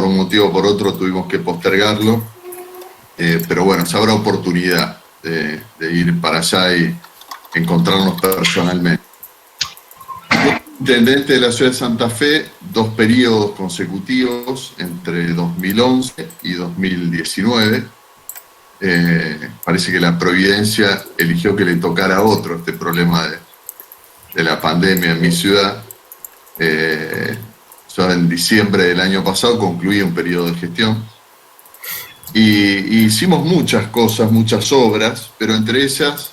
por un motivo o por otro tuvimos que postergarlo, pero bueno, se habrá oportunidad de ir para allá y encontrarnos personalmente. Intendente de la ciudad de Santa Fe, 2 periodos consecutivos entre 2011 y 2019. Parece que la providencia eligió que le tocara a otro este problema de la pandemia en mi ciudad. Yo en diciembre del año pasado concluí un periodo de gestión y hicimos muchas cosas, muchas obras, pero entre ellas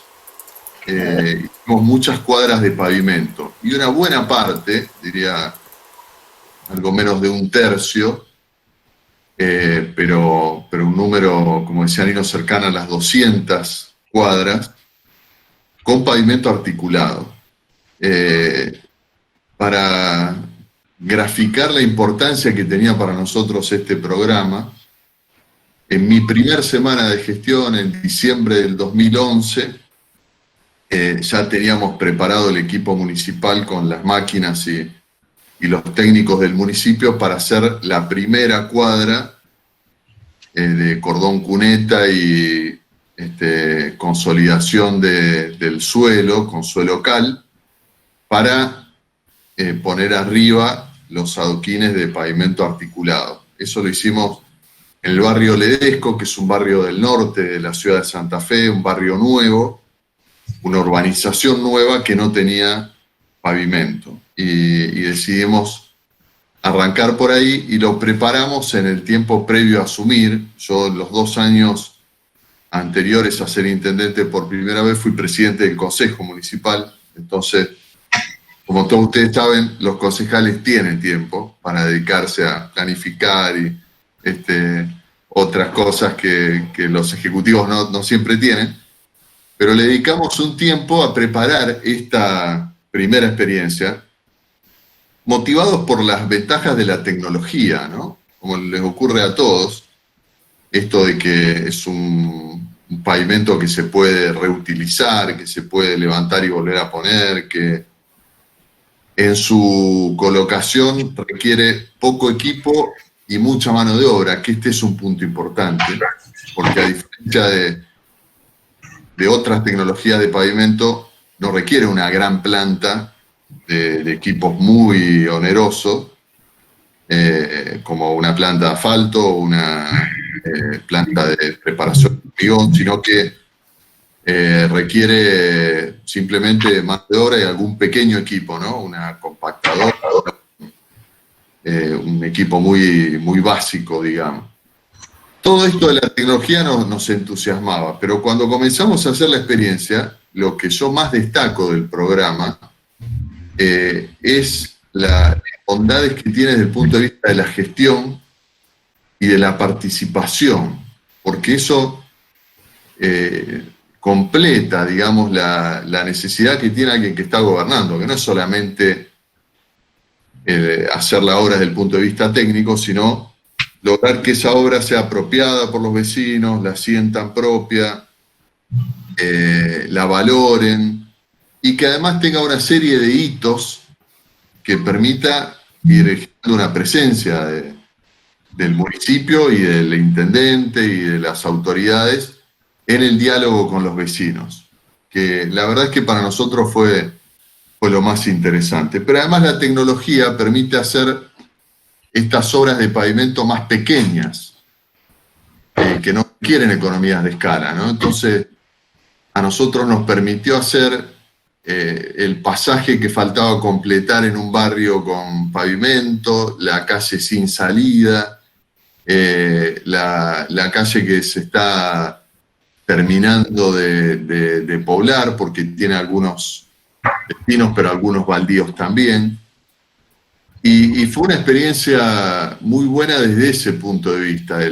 hicimos muchas cuadras de pavimento y una buena parte, diría algo menos de un tercio, pero un número, como decía Nino, cercano a las 200 cuadras, con pavimento articulado. Para graficar la importancia que tenía para nosotros este programa, en mi primer semana de gestión, en diciembre del 2011, ya teníamos preparado el equipo municipal con las máquinas y los técnicos del municipio para hacer la primera cuadra de cordón cuneta y consolidación del suelo, con suelo cal, para poner arriba los adoquines de pavimento articulado. Eso lo hicimos en el barrio Ledesco, que es un barrio del norte de la ciudad de Santa Fe, un barrio nuevo, una urbanización nueva que no tenía pavimento. Y decidimos arrancar por ahí y lo preparamos en el tiempo previo a asumir. Yo en los 2 años anteriores a ser intendente por primera vez fui presidente del Consejo Municipal. Entonces, como todos ustedes saben, los concejales tienen tiempo para dedicarse a planificar y otras cosas que los ejecutivos no siempre tienen. Pero le dedicamos un tiempo a preparar esta primera experiencia, motivados por las ventajas de la tecnología, ¿no? Como les ocurre a todos, esto de que es un pavimento que se puede reutilizar, que se puede levantar y volver a poner, que en su colocación requiere poco equipo y mucha mano de obra, que este es un punto importante, porque a diferencia de otras tecnologías de pavimento, no requiere una gran planta de equipos muy onerosos, como una planta de asfalto o una planta de preparación de hormigón, sino que requiere simplemente mano de obra y algún pequeño equipo, ¿no? Una compactadora, un equipo muy, muy básico, digamos. Todo esto de la tecnología nos entusiasmaba, pero cuando comenzamos a hacer la experiencia, lo que yo más destaco del programa es las bondades que tiene desde el punto de vista de la gestión y de la participación, porque eso completa, digamos, la necesidad que tiene alguien que está gobernando, que no es solamente hacer la obra desde el punto de vista técnico, sino lograr que esa obra sea apropiada por los vecinos, la sientan propia, la valoren, y que además tenga una serie de hitos que permita ir generando una presencia del municipio y del intendente y de las autoridades en el diálogo con los vecinos, que la verdad es que para nosotros fue lo más interesante. Pero además la tecnología permite hacer estas obras de pavimento más pequeñas, que no requieren economías de escala, ¿no? Entonces, a nosotros nos permitió hacer el pasaje que faltaba completar en un barrio con pavimento, la calle sin salida, la calle que se está terminando de poblar porque tiene algunos destinos, pero algunos baldíos también. Y fue una experiencia muy buena desde ese punto de vista de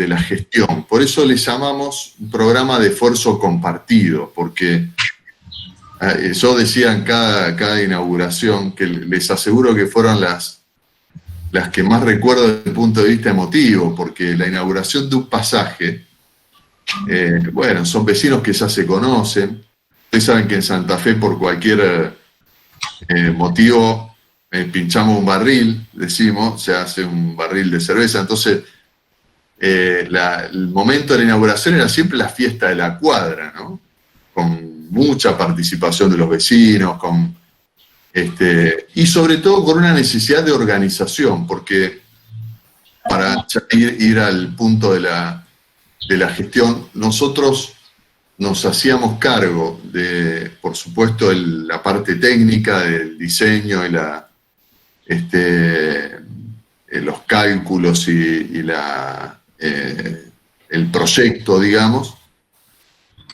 la gestión. Por eso le llamamos un programa de esfuerzo compartido, porque yo decía en cada inauguración que les aseguro que fueron las que más recuerdo desde el punto de vista emotivo, porque la inauguración de un pasaje, bueno, son vecinos que ya se conocen. Ustedes saben que en Santa Fe, por cualquier motivo, pinchamos un barril, decimos, se hace un barril de cerveza, entonces el momento de la inauguración era siempre la fiesta de la cuadra, ¿no? Con mucha participación de los vecinos, y sobre todo con una necesidad de organización, porque para ir al punto de la gestión, nosotros nos hacíamos cargo de, por supuesto, la parte técnica del diseño y los cálculos y el proyecto, digamos,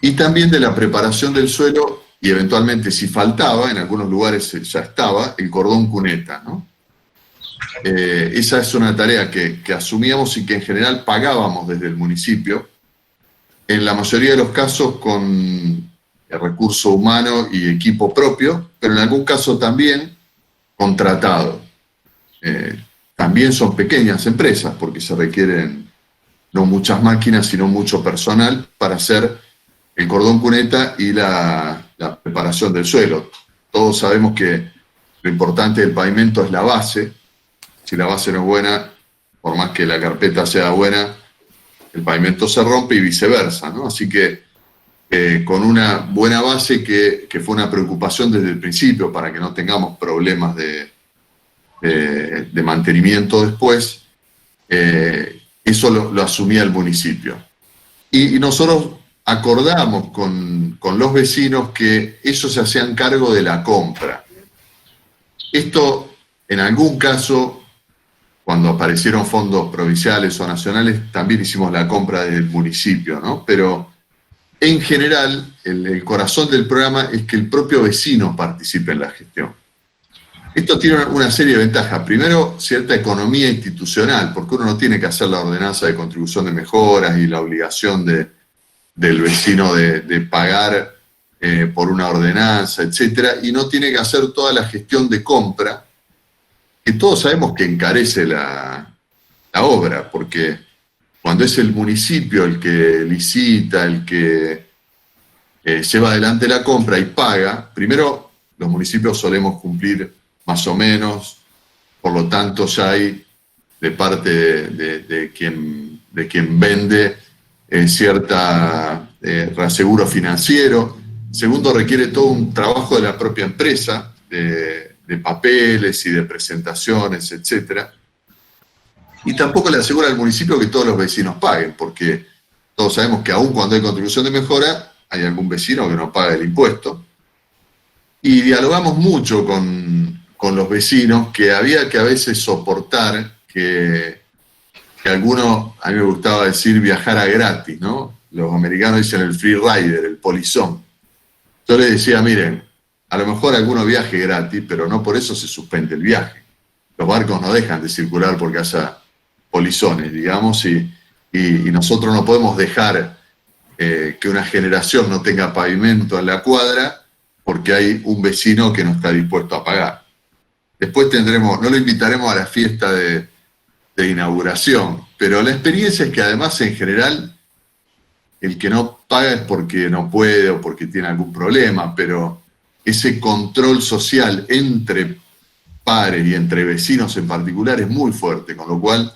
y también de la preparación del suelo y eventualmente, si faltaba, en algunos lugares ya estaba, el cordón cuneta, ¿no? Esa es una tarea que asumíamos y que en general pagábamos desde el municipio, en la mayoría de los casos con recurso humano y equipo propio, pero en algún caso también contratado. También son pequeñas empresas porque se requieren no muchas máquinas, sino mucho personal para hacer el cordón cuneta y la preparación del suelo. Todos sabemos que lo importante del pavimento es la base. Si la base no es buena, por más que la carpeta sea buena, el pavimento se rompe y viceversa, ¿no? Así que con una buena base que fue una preocupación desde el principio para que no tengamos problemas de mantenimiento después, eso lo asumía el municipio. Y nosotros acordamos con los vecinos que ellos se hacían cargo de la compra. Esto, en algún caso, cuando aparecieron fondos provinciales o nacionales, también hicimos la compra del municipio, ¿no? Pero en general, el corazón del programa es que el propio vecino participe en la gestión. Esto tiene una serie de ventajas. Primero, cierta economía institucional, porque uno no tiene que hacer la ordenanza de contribución de mejoras y la obligación del vecino de pagar por una ordenanza, etcétera, y no tiene que hacer toda la gestión de compra, que todos sabemos que encarece la obra, porque cuando es el municipio el que licita, el que lleva adelante la compra y paga, primero los municipios solemos cumplir más o menos, por lo tanto ya hay de parte de quien vende cierta reaseguro financiero. Segundo, requiere todo un trabajo de la propia empresa, de papeles y de presentaciones, etc. Y tampoco le asegura al municipio que todos los vecinos paguen, porque todos sabemos que aun cuando hay contribución de mejora, hay algún vecino que no paga el impuesto. Y dialogamos mucho con los vecinos, que había que a veces soportar que algunos, a mí me gustaba decir, viajara gratis, ¿no? Los americanos dicen el free rider, el polizón. Yo les decía, miren, a lo mejor alguno viaje gratis, pero no por eso se suspende el viaje. Los barcos no dejan de circular porque haya polizones, digamos, y nosotros no podemos dejar que una generación no tenga pavimento en la cuadra porque hay un vecino que no está dispuesto a pagar. Después no lo invitaremos a la fiesta de inauguración, pero la experiencia es que además en general el que no paga es porque no puede o porque tiene algún problema, pero ese control social entre pares y entre vecinos en particular es muy fuerte, con lo cual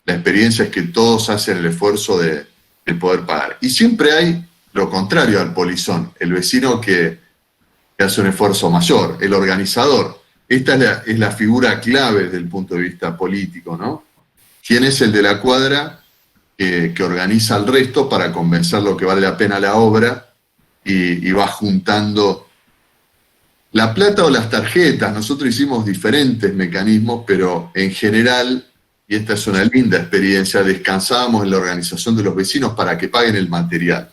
la experiencia es que todos hacen el esfuerzo de poder pagar. Y siempre hay lo contrario al polizón, el vecino que hace un esfuerzo mayor, el organizador. Esta es la figura clave desde el punto de vista político, ¿no? ¿Quién es el de la cuadra que organiza al resto para convencerlo que vale la pena la obra y va juntando la plata o las tarjetas? Nosotros hicimos diferentes mecanismos, pero en general, y esta es una linda experiencia, descansábamos en la organización de los vecinos para que paguen el material.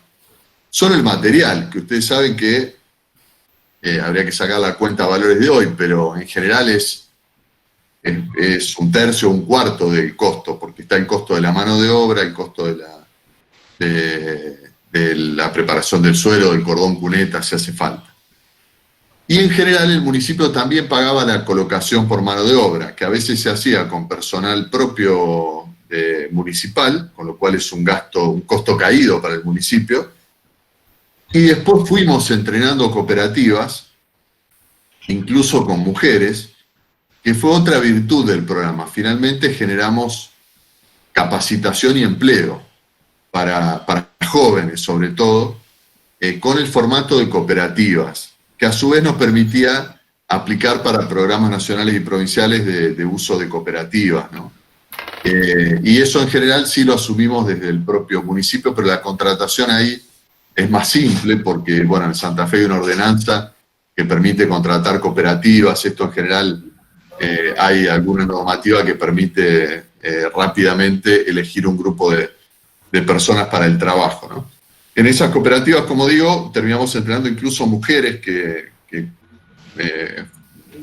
Solo el material, que ustedes saben que habría que sacar la cuenta a valores de hoy, pero en general es un tercio o un cuarto del costo, porque está el costo de la mano de obra, el costo de la preparación del suelo, del cordón cuneta, si hace falta. Y en general el municipio también pagaba la colocación por mano de obra, que a veces se hacía con personal propio municipal, con lo cual es un costo caído para el municipio. Y después fuimos entrenando cooperativas, incluso con mujeres, que fue otra virtud del programa. Finalmente generamos capacitación y empleo para jóvenes, sobre todo, con el formato de cooperativas, que a su vez nos permitía aplicar para programas nacionales y provinciales de uso de cooperativas, ¿no? Y eso en general sí lo asumimos desde el propio municipio, pero la contratación ahí es más simple porque, bueno, en Santa Fe hay una ordenanza que permite contratar cooperativas. Esto en general hay alguna normativa que permite rápidamente elegir un grupo de personas para el trabajo, ¿no? En esas cooperativas, como digo, terminamos entrenando incluso mujeres que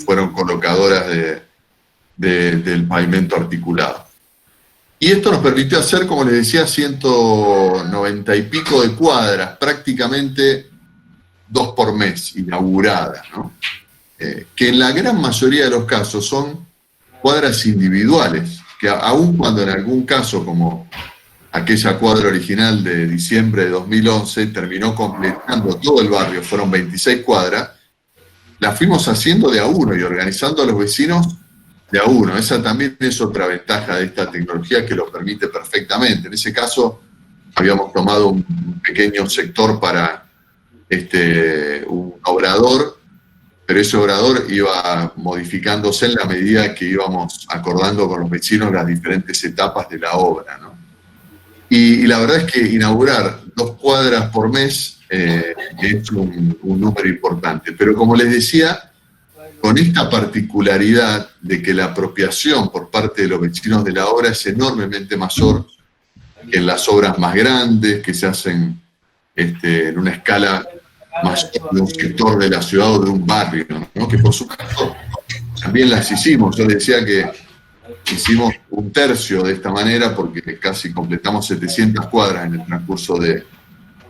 fueron colocadoras del pavimento articulado. Y esto nos permitió hacer, como les decía, 190 y pico de cuadras, prácticamente 2 por mes, inauguradas, ¿no? Que en la gran mayoría de los casos son cuadras individuales, que aun cuando en algún caso, como aquella cuadra original de diciembre de 2011, terminó completando todo el barrio, fueron 26 cuadras, la fuimos haciendo de a uno y organizando a los vecinos de a uno. Esa también es otra ventaja de esta tecnología que lo permite perfectamente. En ese caso, habíamos tomado un pequeño sector para un obrador, pero ese obrador iba modificándose en la medida que íbamos acordando con los vecinos las diferentes etapas de la obra, ¿no? Y la verdad es que inaugurar 2 cuadras por mes es un número importante. Pero como les decía, con esta particularidad de que la apropiación por parte de los vecinos de la obra es enormemente mayor que en las obras más grandes, que se hacen en una escala más de un sector de la ciudad o de un barrio, ¿no? Que por supuesto también las hicimos. Yo les decía que hicimos 1/3 de esta manera porque casi completamos 700 cuadras en el transcurso de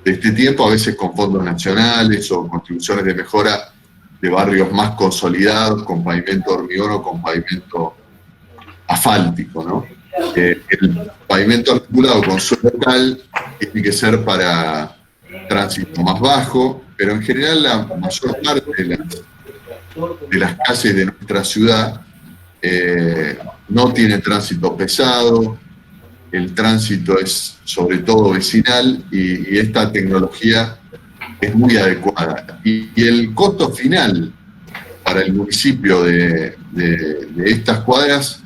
este tiempo, a veces con fondos nacionales o contribuciones de mejora de barrios más consolidados, con pavimento hormigón o con pavimento asfáltico, ¿no? El pavimento articulado con suelo local tiene que ser para tránsito más bajo, pero en general la mayor parte de las calles de nuestra ciudad no tiene tránsito pesado, el tránsito es sobre todo vecinal y esta tecnología es muy adecuada. Y el costo final para el municipio de estas cuadras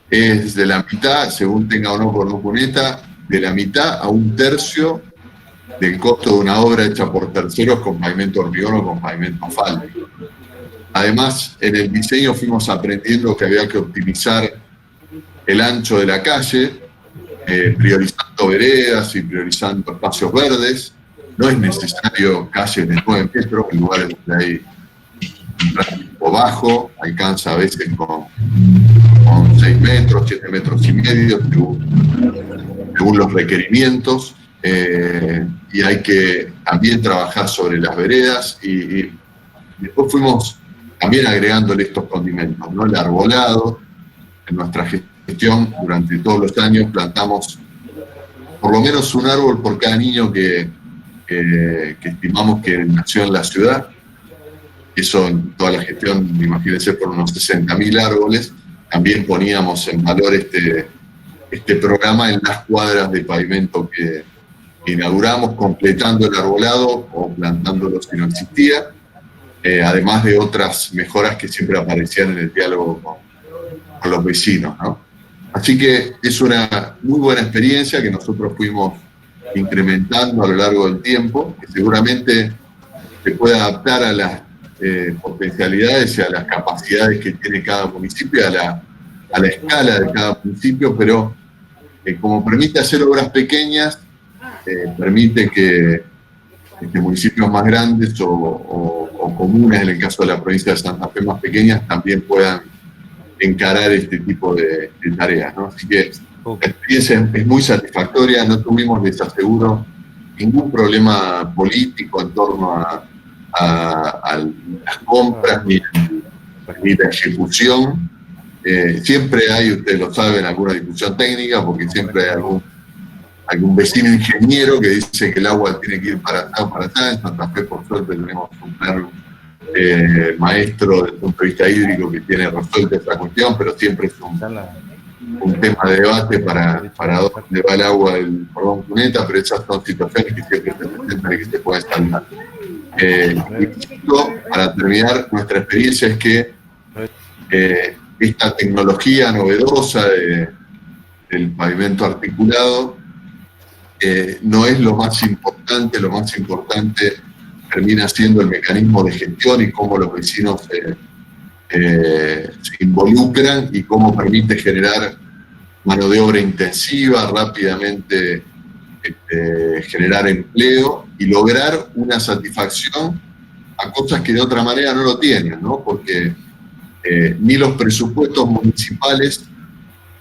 es de la mitad, según tenga o no por no cuneta, de la mitad a 1/3 del costo de una obra hecha por terceros con pavimento hormigón o con pavimento asfáltico. Además, en el diseño fuimos aprendiendo que había que optimizar el ancho de la calle, priorizando veredas y priorizando espacios verdes. No es necesario calles de 9 metros, en lugares donde hay un tráfico bajo, alcanza a veces con 6 metros, 7 metros y medio, según los requerimientos. Y hay que también trabajar sobre las veredas y después fuimos también agregándole estos condimentos, ¿no? El arbolado. En nuestra gestión durante todos los años plantamos por lo menos un árbol por cada niño que estimamos que nació en la ciudad. Eso en toda la gestión, imagínense, por unos 60.000 árboles. También poníamos en valor este programa en las cuadras de pavimento que inauguramos, completando el arbolado o plantándolo si no existía, además de otras mejoras que siempre aparecían en el diálogo con los vecinos, ¿no? Así que es una muy buena experiencia que nosotros fuimos incrementando a lo largo del tiempo, que seguramente se puede adaptar a las potencialidades y a las capacidades que tiene cada municipio, a la escala de cada municipio, pero como permite hacer obras pequeñas, permite que municipios más grandes o comunes, en el caso de la provincia de Santa Fe, más pequeñas, también puedan encarar este tipo de tareas, ¿no? Así que la experiencia es muy satisfactoria, no tuvimos, les aseguro, ningún problema político en torno a las compras ni la ejecución. Siempre hay, ustedes lo saben, alguna discusión técnica, porque siempre hay algún vecino ingeniero que dice que el agua tiene que ir para acá o para allá. En Santa Fe, por suerte, tenemos un plan maestro desde el punto de vista hídrico que tiene resuelta esa cuestión, pero siempre es un tema de debate para dónde va el agua del cordón cuneta, pero esas son situaciones que siempre se presentan y que se pueden salvar. Para terminar, nuestra experiencia es que esta tecnología novedosa del pavimento articulado no es lo más importante termina siendo el mecanismo de gestión y cómo los vecinos se involucran y cómo permite generar mano de obra intensiva, rápidamente generar empleo y lograr una satisfacción a cosas que de otra manera no lo tienen, ¿no? Porque ni los presupuestos municipales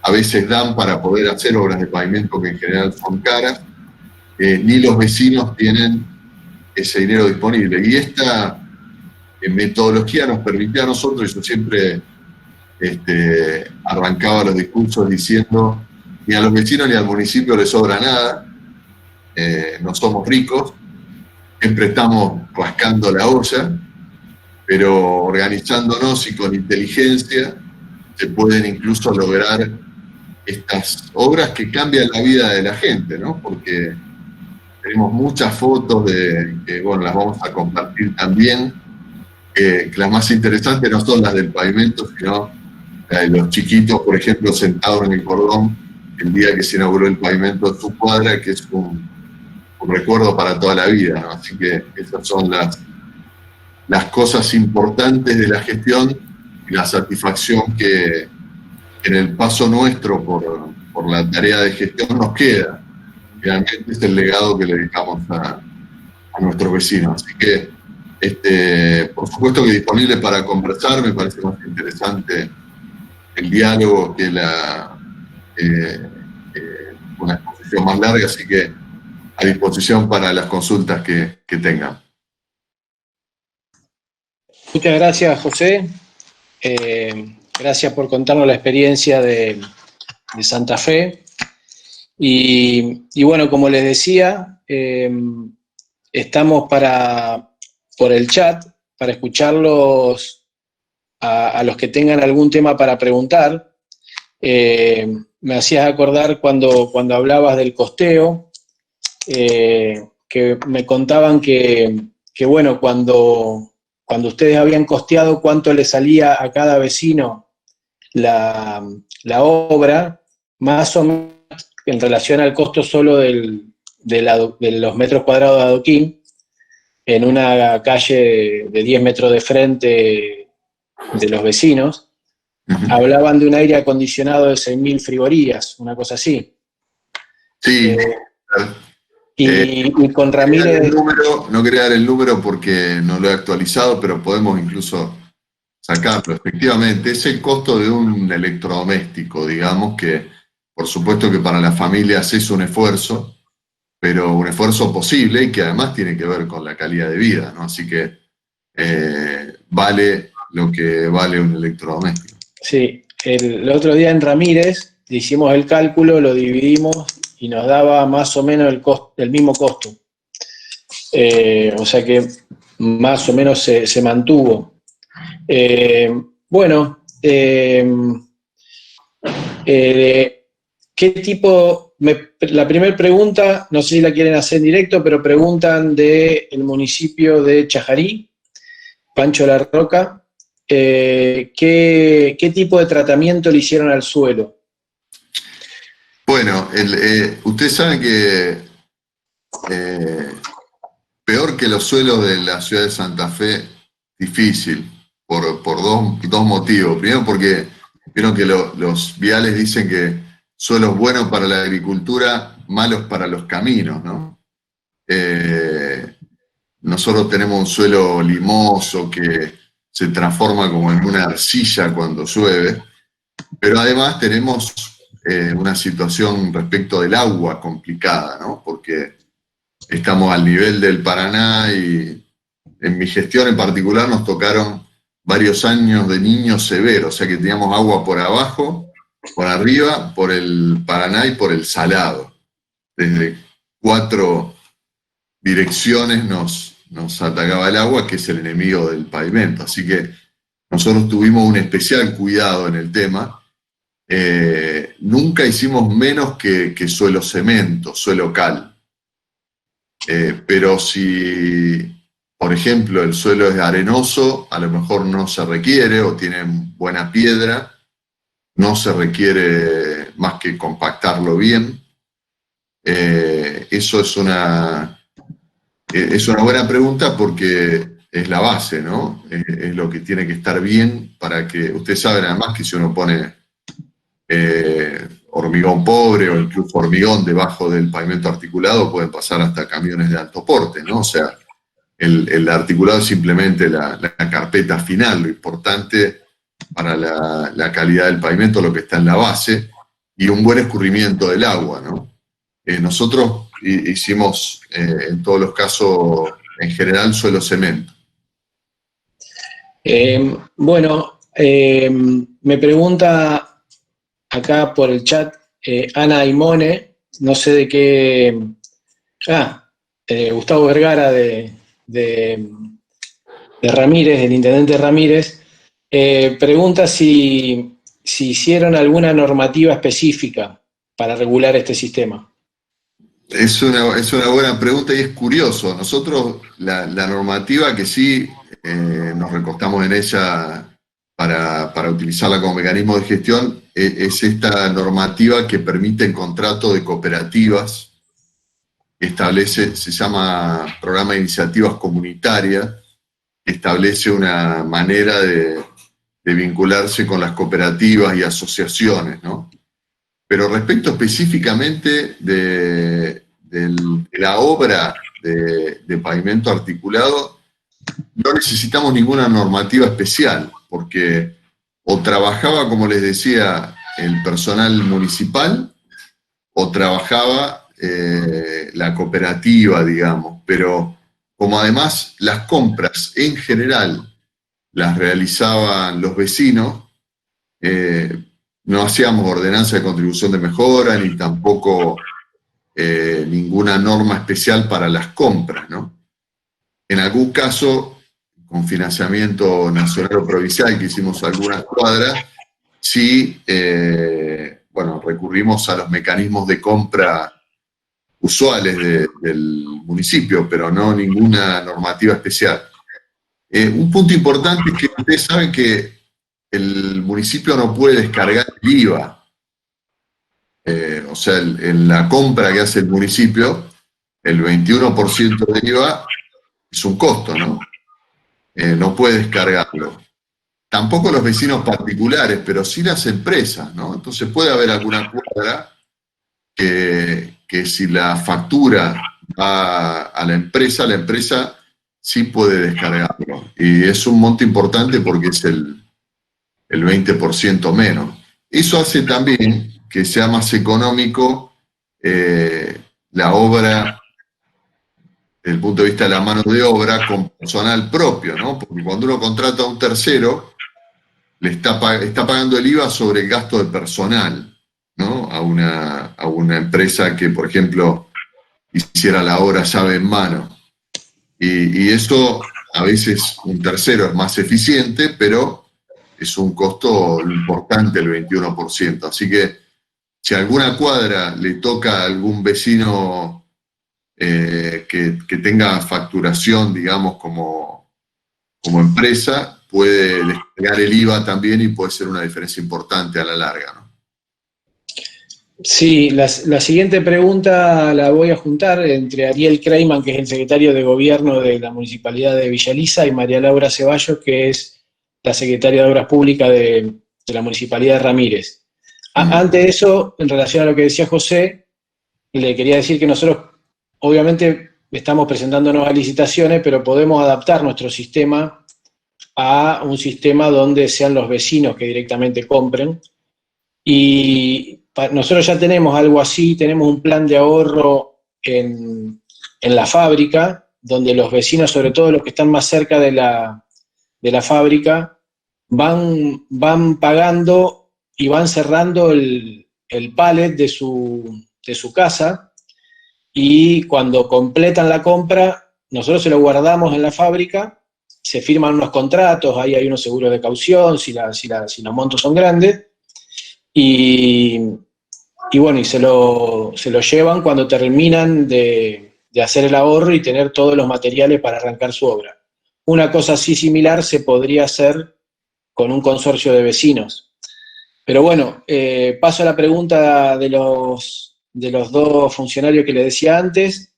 a veces dan para poder hacer obras de pavimento que en general son caras, ni los vecinos tienen ese dinero disponible. Y esta metodología nos permitía a nosotros, y yo siempre arrancaba los discursos diciendo, ni a los vecinos ni al municipio les sobra nada, no somos ricos, siempre estamos rascando la olla, pero organizándonos y con inteligencia se pueden incluso lograr estas obras que cambian la vida de la gente, ¿no? Porque tenemos muchas fotos que, bueno, las vamos a compartir también, que las más interesantes no son las del pavimento, sino las de los chiquitos, por ejemplo, sentados en el cordón el día que se inauguró el pavimento de su cuadra, que es un recuerdo para toda la vida, ¿no? Así que esas son las cosas importantes de la gestión y la satisfacción que en el paso nuestro por la tarea de gestión nos queda. Realmente es el legado que le dejamos a nuestros vecinos. Así que, por supuesto que disponible para conversar, me parece más interesante el diálogo que una exposición más larga, así que a disposición para las consultas que tengan. Muchas gracias, José. Gracias por contarnos la experiencia de Santa Fe. Y bueno, como les decía, estamos por el chat para escucharlos a los que tengan algún tema para preguntar. Me hacías acordar cuando hablabas del costeo, que me contaban que bueno, cuando ustedes habían costeado cuánto le salía a cada vecino la obra, más o menos en relación al costo solo de los metros cuadrados de adoquín, en una calle de 10 metros de frente de los vecinos, hablaban de un aire acondicionado de 6.000 frigorías, una cosa así. Sí. Y con Ramírez... No quería dar el número porque no lo he actualizado, pero podemos incluso sacarlo. Efectivamente, es el costo de un electrodoméstico, digamos, que por supuesto que para las familias es un esfuerzo, pero un esfuerzo posible y que además tiene que ver con la calidad de vida, ¿no? Así que vale lo que vale un electrodoméstico. Sí, el otro día en Ramírez hicimos el cálculo, lo dividimos y nos daba más o menos el mismo costo. O sea que más o menos se mantuvo. Bueno, ¿qué tipo? La primera pregunta, no sé si la quieren hacer en directo, pero preguntan del municipio de Chajarí, Pancho La Roca, ¿qué tipo de tratamiento le hicieron al suelo? Bueno, ustedes saben que peor que los suelos de la ciudad de Santa Fe, difícil, por dos motivos. Primero porque vieron que los viales dicen que suelos buenos para la agricultura, malos para los caminos, ¿no? Nosotros tenemos un suelo limoso que se transforma como en una arcilla cuando llueve, pero además tenemos una situación respecto del agua complicada, ¿no? Porque estamos al nivel del Paraná y en mi gestión en particular nos tocaron varios años de niños severos, o sea que teníamos agua por abajo, por arriba, por el Paraná y por el Salado. Desde 4 direcciones nos nos atacaba el agua, que es el enemigo del pavimento. Así que nosotros tuvimos un especial cuidado en el tema. Nunca hicimos menos que suelo cemento, suelo cal. Pero si, por ejemplo, el suelo es arenoso, a lo mejor no se requiere, o tiene buena piedra, no se requiere más que compactarlo bien. Eso es una buena pregunta porque es la base, ¿no? Es lo que tiene que estar bien para que, ustedes saben además que si uno pone hormigón pobre o incluso hormigón debajo del pavimento articulado, pueden pasar hasta camiones de alto porte, ¿no? O sea, el articulado es simplemente la carpeta final, lo importante para la calidad del pavimento, lo que está en la base, y un buen escurrimiento del agua, ¿no? Nosotros hicimos, en todos los casos, en general, suelo cemento. Bueno, me pregunta acá por el chat Ana Aimone, no sé de qué... Gustavo Vergara de Ramírez, del intendente Ramírez, pregunta si hicieron alguna normativa específica para regular este sistema. Es una buena pregunta y es curioso. Nosotros, la normativa que sí nos recostamos en ella para utilizarla como mecanismo de gestión, es esta normativa que permite el contrato de cooperativas, que establece, se llama Programa de Iniciativas Comunitarias, que establece una manera de vincularse con las cooperativas y asociaciones, ¿no? Pero respecto específicamente de la obra de pavimento articulado, no necesitamos ninguna normativa especial, porque o trabajaba, como les decía, el personal municipal, o trabajaba la cooperativa, digamos, pero como además las compras en general las realizaban los vecinos, no hacíamos ordenanza de contribución de mejora, ni tampoco ninguna norma especial para las compras, ¿no? En algún caso, con financiamiento nacional o provincial, que hicimos algunas cuadras, sí, bueno, recurrimos a los mecanismos de compra usuales del municipio, pero no ninguna normativa especial. Un punto importante es que ustedes saben que el municipio no puede descargar el IVA. O sea, en la compra que hace el municipio, el 21% de IVA es un costo, ¿no? No puede descargarlo. Tampoco los vecinos particulares, pero sí las empresas, ¿no? Entonces puede haber alguna cuadra que si la factura va a la empresa sí puede descargarlo. Y es un monto importante porque es el 20% menos. Eso hace también que sea más económico la obra desde el punto de vista de la mano de obra con personal propio, ¿no? Porque cuando uno contrata a un tercero, le está pagando el IVA sobre el gasto de personal, ¿no? A una empresa que, por ejemplo, hiciera la obra llave en mano. Y eso, a veces un tercero es más eficiente, pero es un costo importante el 21%. Así que si a alguna cuadra le toca a algún vecino que tenga facturación, digamos, como empresa, puede descargar el IVA también y puede ser una diferencia importante a la larga, ¿no? Sí, la siguiente pregunta la voy a juntar entre Ariel Kreiman, que es el secretario de Gobierno de la Municipalidad de Villa Elisa, y María Laura Ceballos, que es la secretaria de Obras Públicas de la Municipalidad de Ramírez. Antes de eso, en relación a lo que decía José, le quería decir que nosotros, obviamente, estamos presentándonos a licitaciones, pero podemos adaptar nuestro sistema a un sistema donde sean los vecinos que directamente compren. Y nosotros ya tenemos algo así, tenemos un plan de ahorro en la fábrica, donde los vecinos, sobre todo los que están más cerca de la fábrica, van pagando y van cerrando el pallet de su casa, y cuando completan la compra nosotros se lo guardamos en la fábrica, se firman unos contratos, ahí hay unos seguros de caución, si los montos son grandes, y bueno, y se lo llevan cuando terminan de hacer el ahorro y tener todos los materiales para arrancar su obra. Una cosa así similar se podría hacer con un consorcio de vecinos. Pero bueno, paso a la pregunta de los dos funcionarios que le decía antes.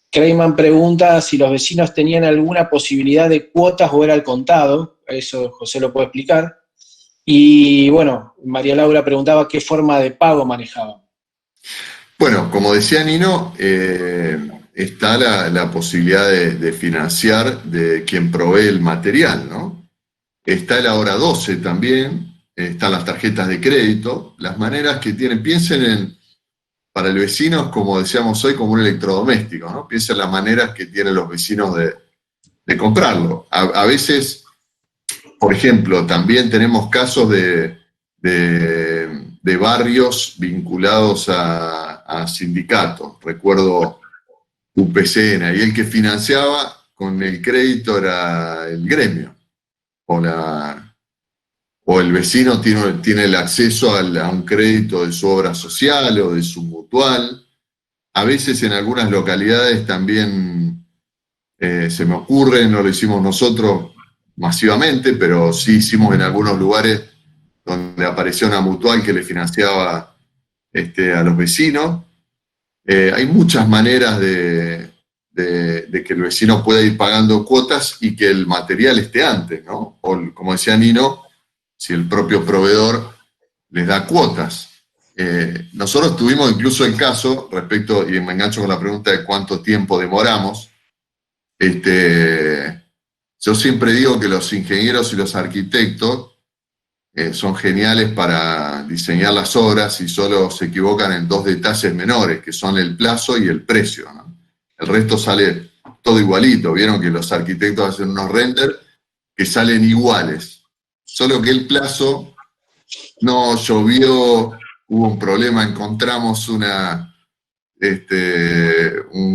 Kleiman pregunta si los vecinos tenían alguna posibilidad de cuotas o era al contado. Eso José lo puede explicar. Y bueno, María Laura preguntaba qué forma de pago manejaban. Bueno, como decía Nino, está la posibilidad de financiar de quien provee el material, ¿no? Está el Ahora 12 también, están las tarjetas de crédito, las maneras que tienen, para el vecino es como decíamos hoy, como un electrodoméstico, ¿no? Piensen en las maneras que tienen los vecinos de comprarlo. A veces, por ejemplo, también tenemos casos de barrios vinculados a sindicatos. Recuerdo UPCN, y el que financiaba con el crédito era el gremio, o el vecino tiene el acceso a un crédito de su obra social o de su mutual. A veces en algunas localidades también se me ocurre, no lo hicimos nosotros masivamente, pero sí hicimos en algunos lugares donde apareció una mutual que le financiaba a los vecinos. Hay muchas maneras de que el vecino pueda ir pagando cuotas y que el material esté antes, ¿no? O, como decía Nino, si el propio proveedor les da cuotas. Nosotros tuvimos incluso el caso, respecto, y me engancho con la pregunta de cuánto tiempo demoramos, yo siempre digo que los ingenieros y los arquitectos son geniales para diseñar las obras y solo se equivocan en dos detalles menores, que son el plazo y el precio, ¿no? El resto sale todo igualito. Vieron que los arquitectos hacen unos renders que salen iguales, solo que el plazo no llovió, hubo un problema, encontramos un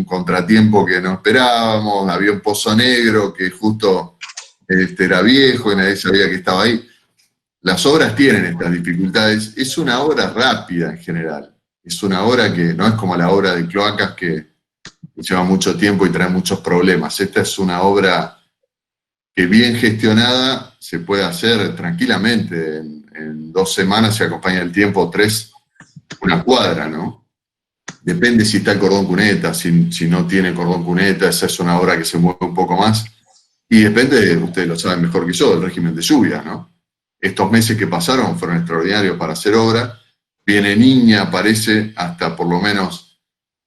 contratiempo que no esperábamos, había un pozo negro que justo era viejo y nadie sabía que estaba ahí. Las obras tienen estas dificultades. Es una obra rápida en general. Es una obra que no es como la obra de cloacas que lleva mucho tiempo y trae muchos problemas. Esta es una obra que bien gestionada se puede hacer tranquilamente. En 2 semanas se acompaña el tiempo, 3, una cuadra, ¿no? Depende si está el cordón cuneta, si no tiene cordón cuneta, esa es una obra que se mueve un poco más. Y depende, ustedes lo saben mejor que yo, del régimen de lluvia, ¿no? Estos meses que pasaron fueron extraordinarios para hacer obra. Viene Niña, parece, hasta por lo menos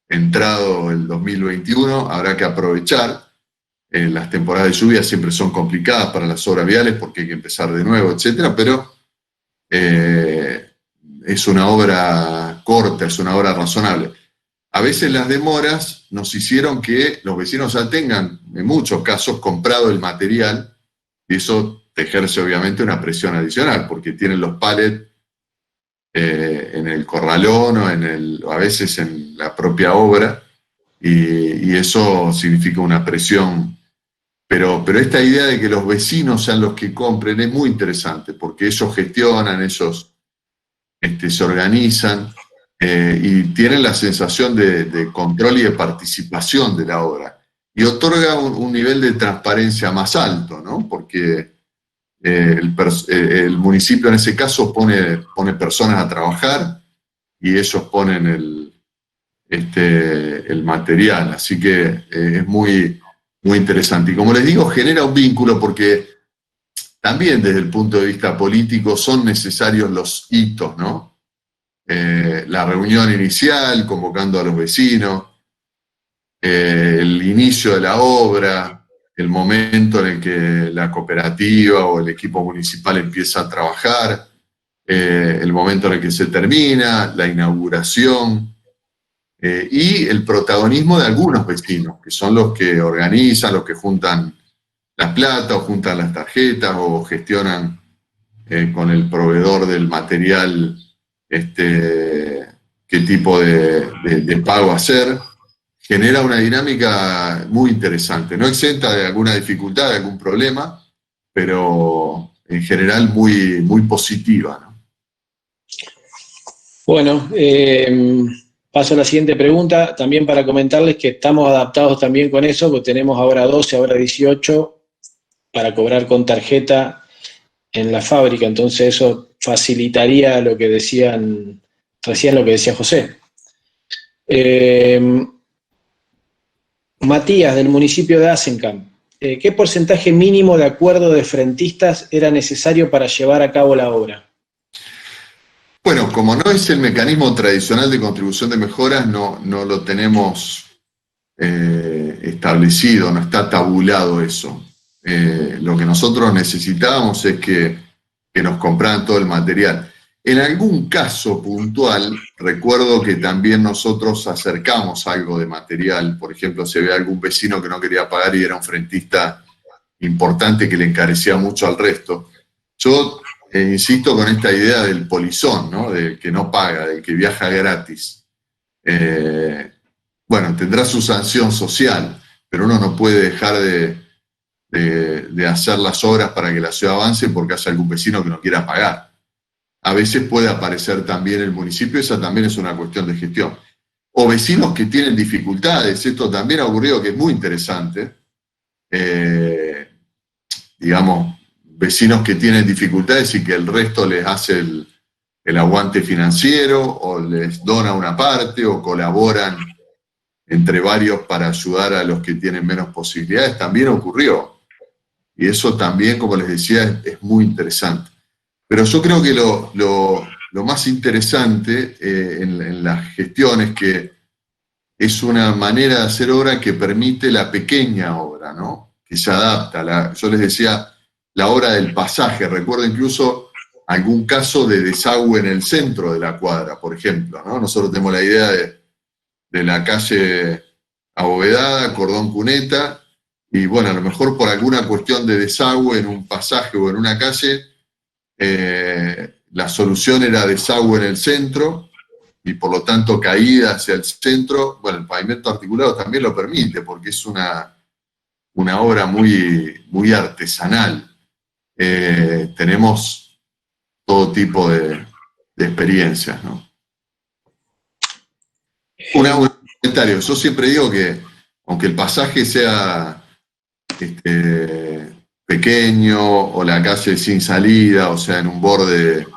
entrado el 2021. Habrá que aprovechar. Las temporadas de lluvia siempre son complicadas para las obras viales porque hay que empezar de nuevo, etcétera, pero es una obra corta, es una obra razonable. A veces las demoras nos hicieron que los vecinos ya tengan, en muchos casos, comprado el material, y eso te ejerce obviamente una presión adicional, porque tienen los pallets en el corralón o a veces en la propia obra, y eso significa una presión. Pero esta idea de que los vecinos sean los que compren es muy interesante, porque ellos gestionan, ellos se organizan y tienen la sensación de control y de participación de la obra. Y otorga un nivel de transparencia más alto, ¿no? Porque el municipio en ese caso pone personas a trabajar y ellos ponen el material. Así que es muy, muy interesante. Y como les digo, genera un vínculo porque también desde el punto de vista político son necesarios los hitos, ¿no? La reunión inicial, convocando a los vecinos, el inicio de la obra, el momento en el que la cooperativa o el equipo municipal empieza a trabajar, el momento en el que se termina, la inauguración, y el protagonismo de algunos vecinos, que son los que organizan, los que juntan las plata o juntan las tarjetas o gestionan con el proveedor del material qué tipo de pago hacer. genera una dinámica muy interesante, no exenta de alguna dificultad, de algún problema, pero en general muy, muy positiva, ¿no? Bueno, paso a la siguiente pregunta, también para comentarles que estamos adaptados también con eso, porque tenemos ahora 12, ahora 18 para cobrar con tarjeta en la fábrica, entonces eso facilitaría lo que decían, recién lo que decía José. Matías, del municipio de Asenkamp, ¿qué porcentaje mínimo de acuerdo de frentistas era necesario para llevar a cabo la obra? Bueno, como no es el mecanismo tradicional de contribución de mejoras, no lo tenemos establecido, no está tabulado eso. Lo que nosotros necesitábamos es que nos compraran todo el material. En algún caso puntual, recuerdo que también nosotros acercamos algo de material. Por ejemplo, se ve algún vecino que no quería pagar y era un frentista importante que le encarecía mucho al resto. Yo insisto con esta idea del polizón, ¿no? Del que no paga, del que viaja gratis. Bueno, tendrá su sanción social, pero uno no puede dejar de hacer las obras para que la ciudad avance porque hace algún vecino que no quiera pagar. A veces puede aparecer también el municipio, esa también es una cuestión de gestión. O vecinos que tienen dificultades, esto también ha ocurrido que es muy interesante. Digamos, vecinos que tienen dificultades y que el resto les hace el aguante financiero o les dona una parte o colaboran entre varios para ayudar a los que tienen menos posibilidades, también ocurrió. Y eso también, como les decía, es muy interesante. Pero yo creo que lo más interesante en la gestión es que es una manera de hacer obra que permite la pequeña obra, ¿no? Que se adapta. Yo les decía, la obra del pasaje, recuerdo incluso algún caso de desagüe en el centro de la cuadra, por ejemplo, ¿no? Nosotros tenemos la idea de la calle Abovedada, Cordón Cuneta, y bueno, a lo mejor por alguna cuestión de desagüe en un pasaje o en una calle, la solución era desagüe en el centro y por lo tanto caída hacia el centro. Bueno, el pavimento articulado también lo permite porque es una obra muy, muy artesanal. Tenemos todo tipo de experiencias, ¿no? Un comentario. Yo siempre digo que aunque el pasaje sea pequeño o la calle sin salida, o sea, en un borde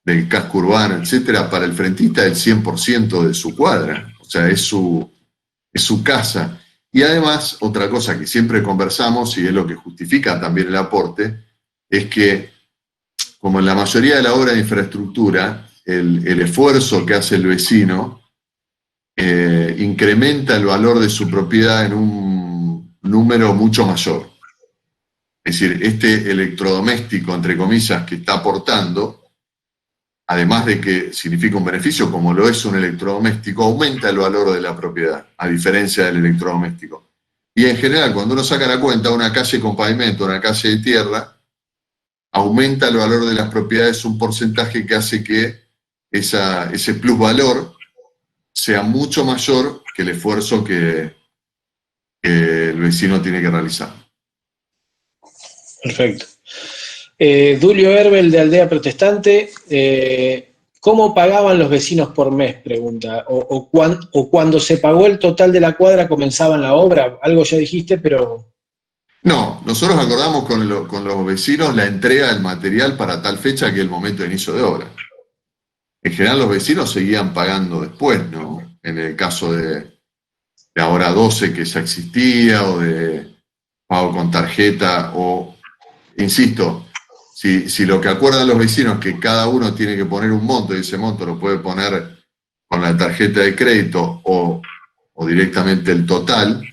del casco urbano, etcétera, para el frentista es el 100% de su cuadra, o sea, es su casa. Y además, otra cosa que siempre conversamos, y es lo que justifica también el aporte, es que, como en la mayoría de la obra de infraestructura, el esfuerzo que hace el vecino incrementa el valor de su propiedad en un número mucho mayor. Es decir, este electrodoméstico, entre comillas, que está aportando, además de que significa un beneficio, como lo es un electrodoméstico, aumenta el valor de la propiedad, a diferencia del electrodoméstico. Y en general, cuando uno saca la cuenta, una calle con pavimento, una calle de tierra, aumenta el valor de las propiedades un porcentaje que hace que ese plusvalor sea mucho mayor que el esfuerzo que el vecino tiene que realizar. Perfecto. Dulio Herbel, de Aldea Protestante, ¿cómo pagaban los vecinos por mes? Pregunta. ¿O cuando se pagó el total de la cuadra comenzaban la obra? Algo ya dijiste, pero... No, nosotros acordamos con los vecinos la entrega del material para tal fecha que el momento de inicio de obra. En general los vecinos seguían pagando después, ¿no? En el caso de ahora 12 que ya existía, o de pago con tarjeta, o, insisto, si lo que acuerdan los vecinos es que cada uno tiene que poner un monto y ese monto lo puede poner con la tarjeta de crédito o directamente el total,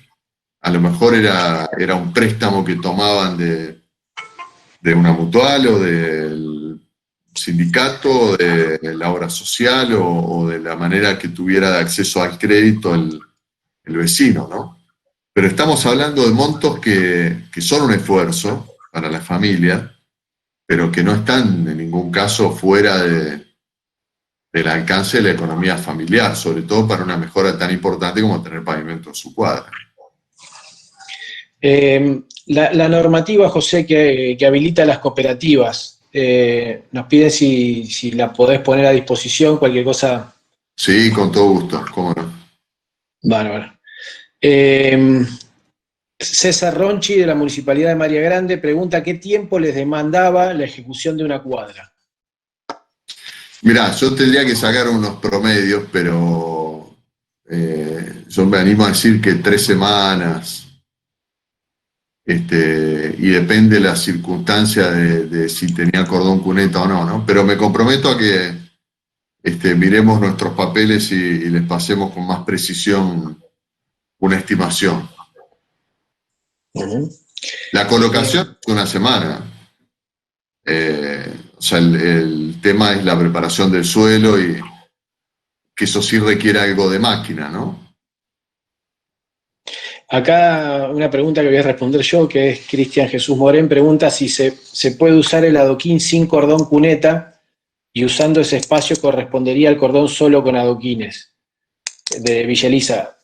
a lo mejor era un préstamo que tomaban de una mutual o del sindicato, o de la obra social o de la manera que tuviera de acceso al crédito el vecino, ¿no? Pero estamos hablando de montos que son un esfuerzo para la familia, pero que no están en ningún caso fuera de del alcance de la economía familiar, sobre todo para una mejora tan importante como tener pavimento en su cuadra. La normativa, José, que habilita las cooperativas, nos pide si la podés poner a disposición, cualquier cosa. Sí, con todo gusto, cómo no. Bárbaro. César Ronchi, de la Municipalidad de María Grande, pregunta qué tiempo les demandaba la ejecución de una cuadra. Mirá, yo tendría que sacar unos promedios, pero yo me animo a decir que 3 semanas, y depende de la circunstancia de si tenía cordón cuneta o no, ¿no? Pero me comprometo a que miremos nuestros papeles y les pasemos con más precisión una estimación. La colocación es 1 semana. O sea, el tema es la preparación del suelo y que eso sí requiere algo de máquina, ¿no? Acá una pregunta que voy a responder yo, que es Cristian Jesús Morén, pregunta si se puede usar el adoquín sin cordón cuneta y usando ese espacio correspondería al cordón solo con adoquines. De Villa Elisa,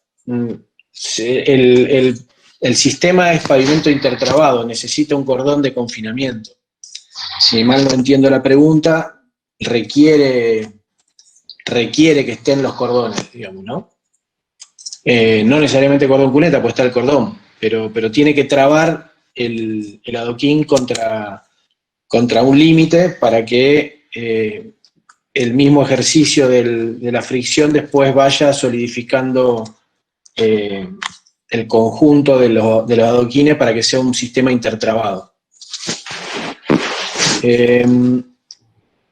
el sistema es pavimento intertrabado, necesita un cordón de confinamiento. Si mal no entiendo la pregunta, requiere que estén los cordones, digamos, ¿no? No necesariamente cordón cuneta, pues está el cordón, pero tiene que trabar el adoquín contra un límite para que el mismo ejercicio de la fricción después vaya solidificando el conjunto de los adoquines para que sea un sistema intertrabado.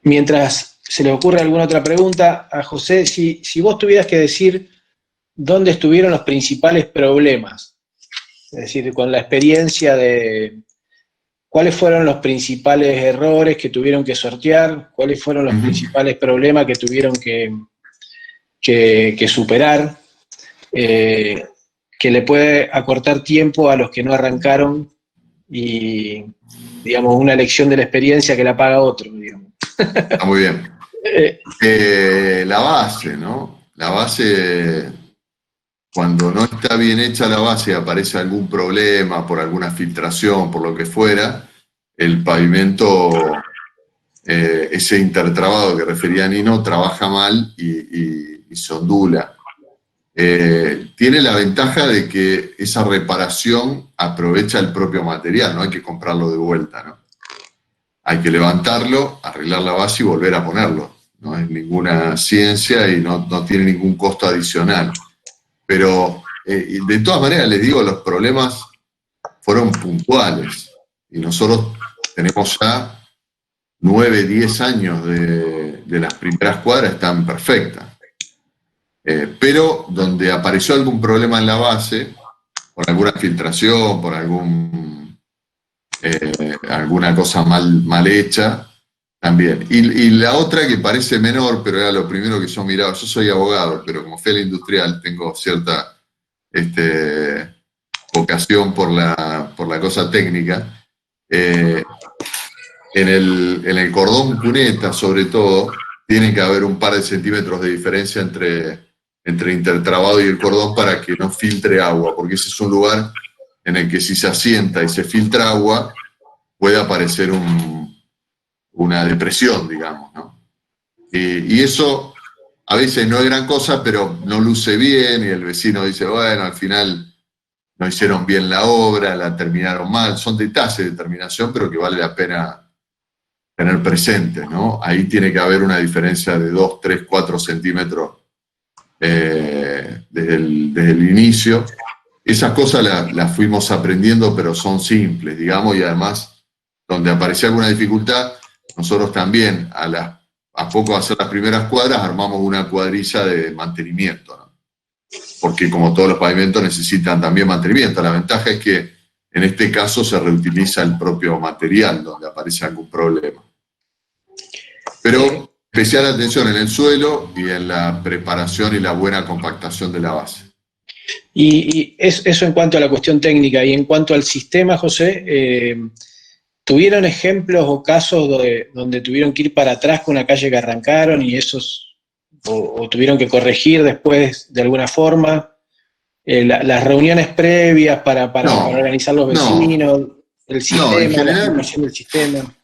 Mientras se le ocurre alguna otra pregunta a José, si vos tuvieras que decir dónde estuvieron los principales problemas, es decir, con la experiencia de cuáles fueron los principales errores que tuvieron que sortear, cuáles fueron los principales problemas que tuvieron que superar, que le puede acortar tiempo a los que no arrancaron y, digamos, una lección de la experiencia que la paga otro, digamos. Está muy bien. La base, ¿no? La base, cuando no está bien hecha la base y aparece algún problema por alguna filtración, por lo que fuera, el pavimento, ese intertrabado que refería Nino, trabaja mal y se ondula. Tiene la ventaja de que esa reparación aprovecha el propio material, no hay que comprarlo de vuelta, ¿no? Hay que levantarlo, arreglar la base y volver a ponerlo. No es ninguna ciencia y no tiene ningún costo adicional. Pero de todas maneras, les digo, los problemas fueron puntuales. Y nosotros tenemos ya 9, 10 años de las primeras cuadras, están perfectas. Pero donde apareció algún problema en la base, por alguna filtración, por alguna cosa mal hecha, también. Y la otra que parece menor, pero era lo primero que yo miraba, yo soy abogado, pero como fui al industrial tengo cierta vocación por la cosa técnica. En el cordón cuneta, sobre todo, tiene que haber un par de centímetros de diferencia entre intertrabado y el cordón para que no filtre agua, porque ese es un lugar en el que si se asienta y se filtra agua, puede aparecer una depresión, digamos, ¿no? Y eso a veces no es gran cosa, pero no luce bien y el vecino dice, bueno, al final no hicieron bien la obra, la terminaron mal. Son detalles de terminación, pero que vale la pena tener presente, ¿no? Ahí tiene que haber una diferencia de 2, 3, 4 centímetros desde el inicio. Esas cosas las fuimos aprendiendo, pero son simples, digamos, y además, donde aparecía alguna dificultad, nosotros también, a poco de hacer las primeras cuadras, armamos una cuadrilla de mantenimiento, ¿no? Porque como todos los pavimentos necesitan también mantenimiento. La ventaja es que en este caso se reutiliza el propio material donde aparece algún problema. Pero especial atención en el suelo y en la preparación y la buena compactación de la base. Y eso en cuanto a la cuestión técnica. Y en cuanto al sistema, José, ¿tuvieron ejemplos o casos donde tuvieron que ir para atrás con una calle que arrancaron y esos o tuvieron que corregir después de alguna forma? Las reuniones previas para No, organizar los no, vecinos, el no, sistema, la explicación del sistema.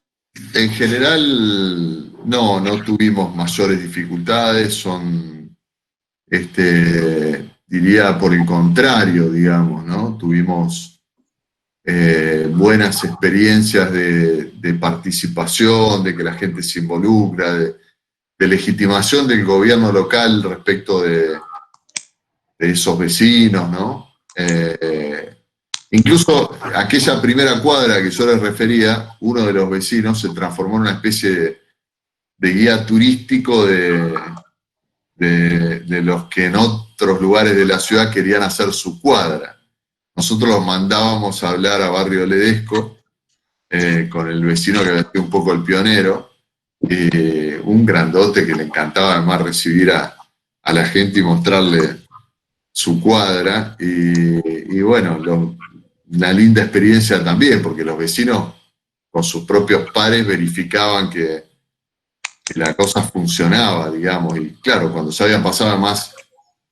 en general no tuvimos mayores dificultades, diría por el contrario, digamos, ¿no? Tuvimos buenas experiencias de participación, de que la gente se involucra, de legitimación del gobierno local respecto de esos vecinos, ¿no? Incluso aquella primera cuadra que yo les refería, uno de los vecinos se transformó en una especie de guía turístico de los que en otros lugares de la ciudad querían hacer su cuadra. Nosotros los mandábamos a hablar a Barrio Ledesco, con el vecino que había sido un poco el pionero, un grandote que le encantaba además recibir a la gente y mostrarle su cuadra, y bueno, una linda experiencia también, porque los vecinos con sus propios pares verificaban que la cosa funcionaba, digamos, y claro, cuando ya habían pasado más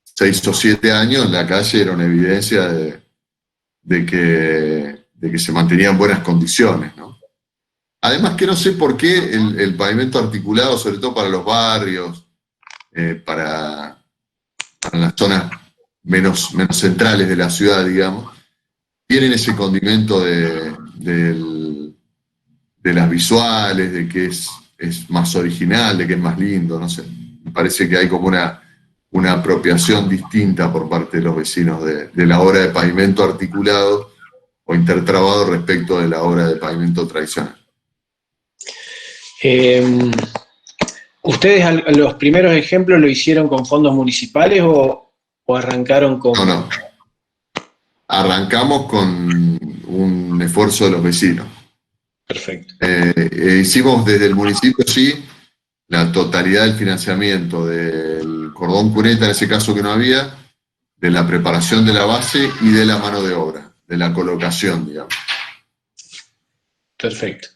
6 o 7 años, la calle era una evidencia de que se mantenían buenas condiciones, ¿no? Además que no sé por qué el pavimento articulado, sobre todo para los barrios, para las zonas menos centrales de la ciudad, digamos, tienen ese condimento de las visuales, de que es más original, de que es más lindo, no sé. Me parece que hay como una apropiación distinta por parte de los vecinos de la obra de pavimento articulado o intertrabado respecto de la obra de pavimento tradicional. ¿Ustedes los primeros ejemplos lo hicieron con fondos municipales o arrancaron con...? No. Arrancamos con un esfuerzo de los vecinos. Perfecto. Hicimos desde el municipio, sí, la totalidad del financiamiento del cordón cuneta, en ese caso que no había, de la preparación de la base y de la mano de obra, de la colocación, digamos. Perfecto.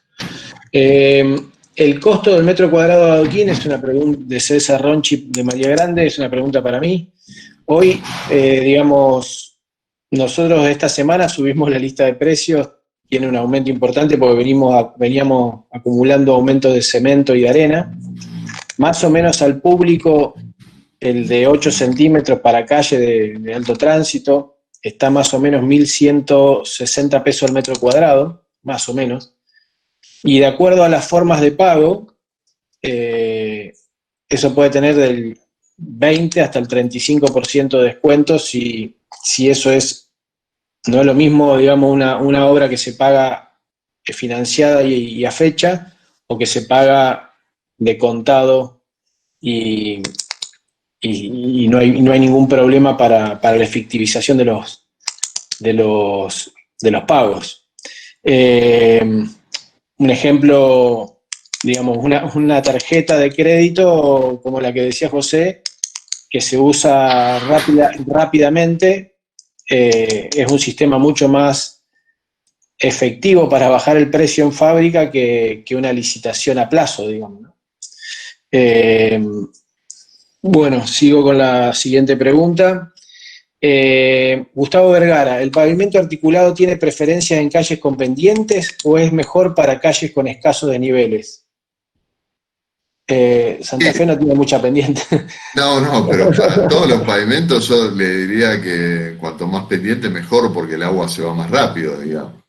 El costo del metro cuadrado de adoquín es una pregunta de César Ronchi de María Grande, es una pregunta para mí. Hoy, digamos, nosotros esta semana subimos la lista de precios, tiene un aumento importante porque veníamos acumulando aumentos de cemento y de arena. Más o menos al público, el de 8 centímetros para calle de alto tránsito está más o menos 1.160 pesos al metro cuadrado, más o menos. Y de acuerdo a las formas de pago, eso puede tener del 20 hasta el 35% de descuento si eso no es lo mismo, digamos, una obra que se paga financiada y a fecha, o que se paga de contado y no hay ningún problema para la efectivización de los pagos. Un ejemplo, digamos, una tarjeta de crédito como la que decía José, que se usa rápidamente, es un sistema mucho más efectivo para bajar el precio en fábrica que una licitación a plazo, digamos, ¿no? Bueno, sigo con la siguiente pregunta. Gustavo Vergara, ¿el pavimento articulado tiene preferencias en calles con pendientes o es mejor para calles con escasos desniveles? Santa Fe no tiene mucha pendiente. No, pero para todos los pavimentos yo le diría que cuanto más pendiente mejor, porque el agua se va más rápido, digamos.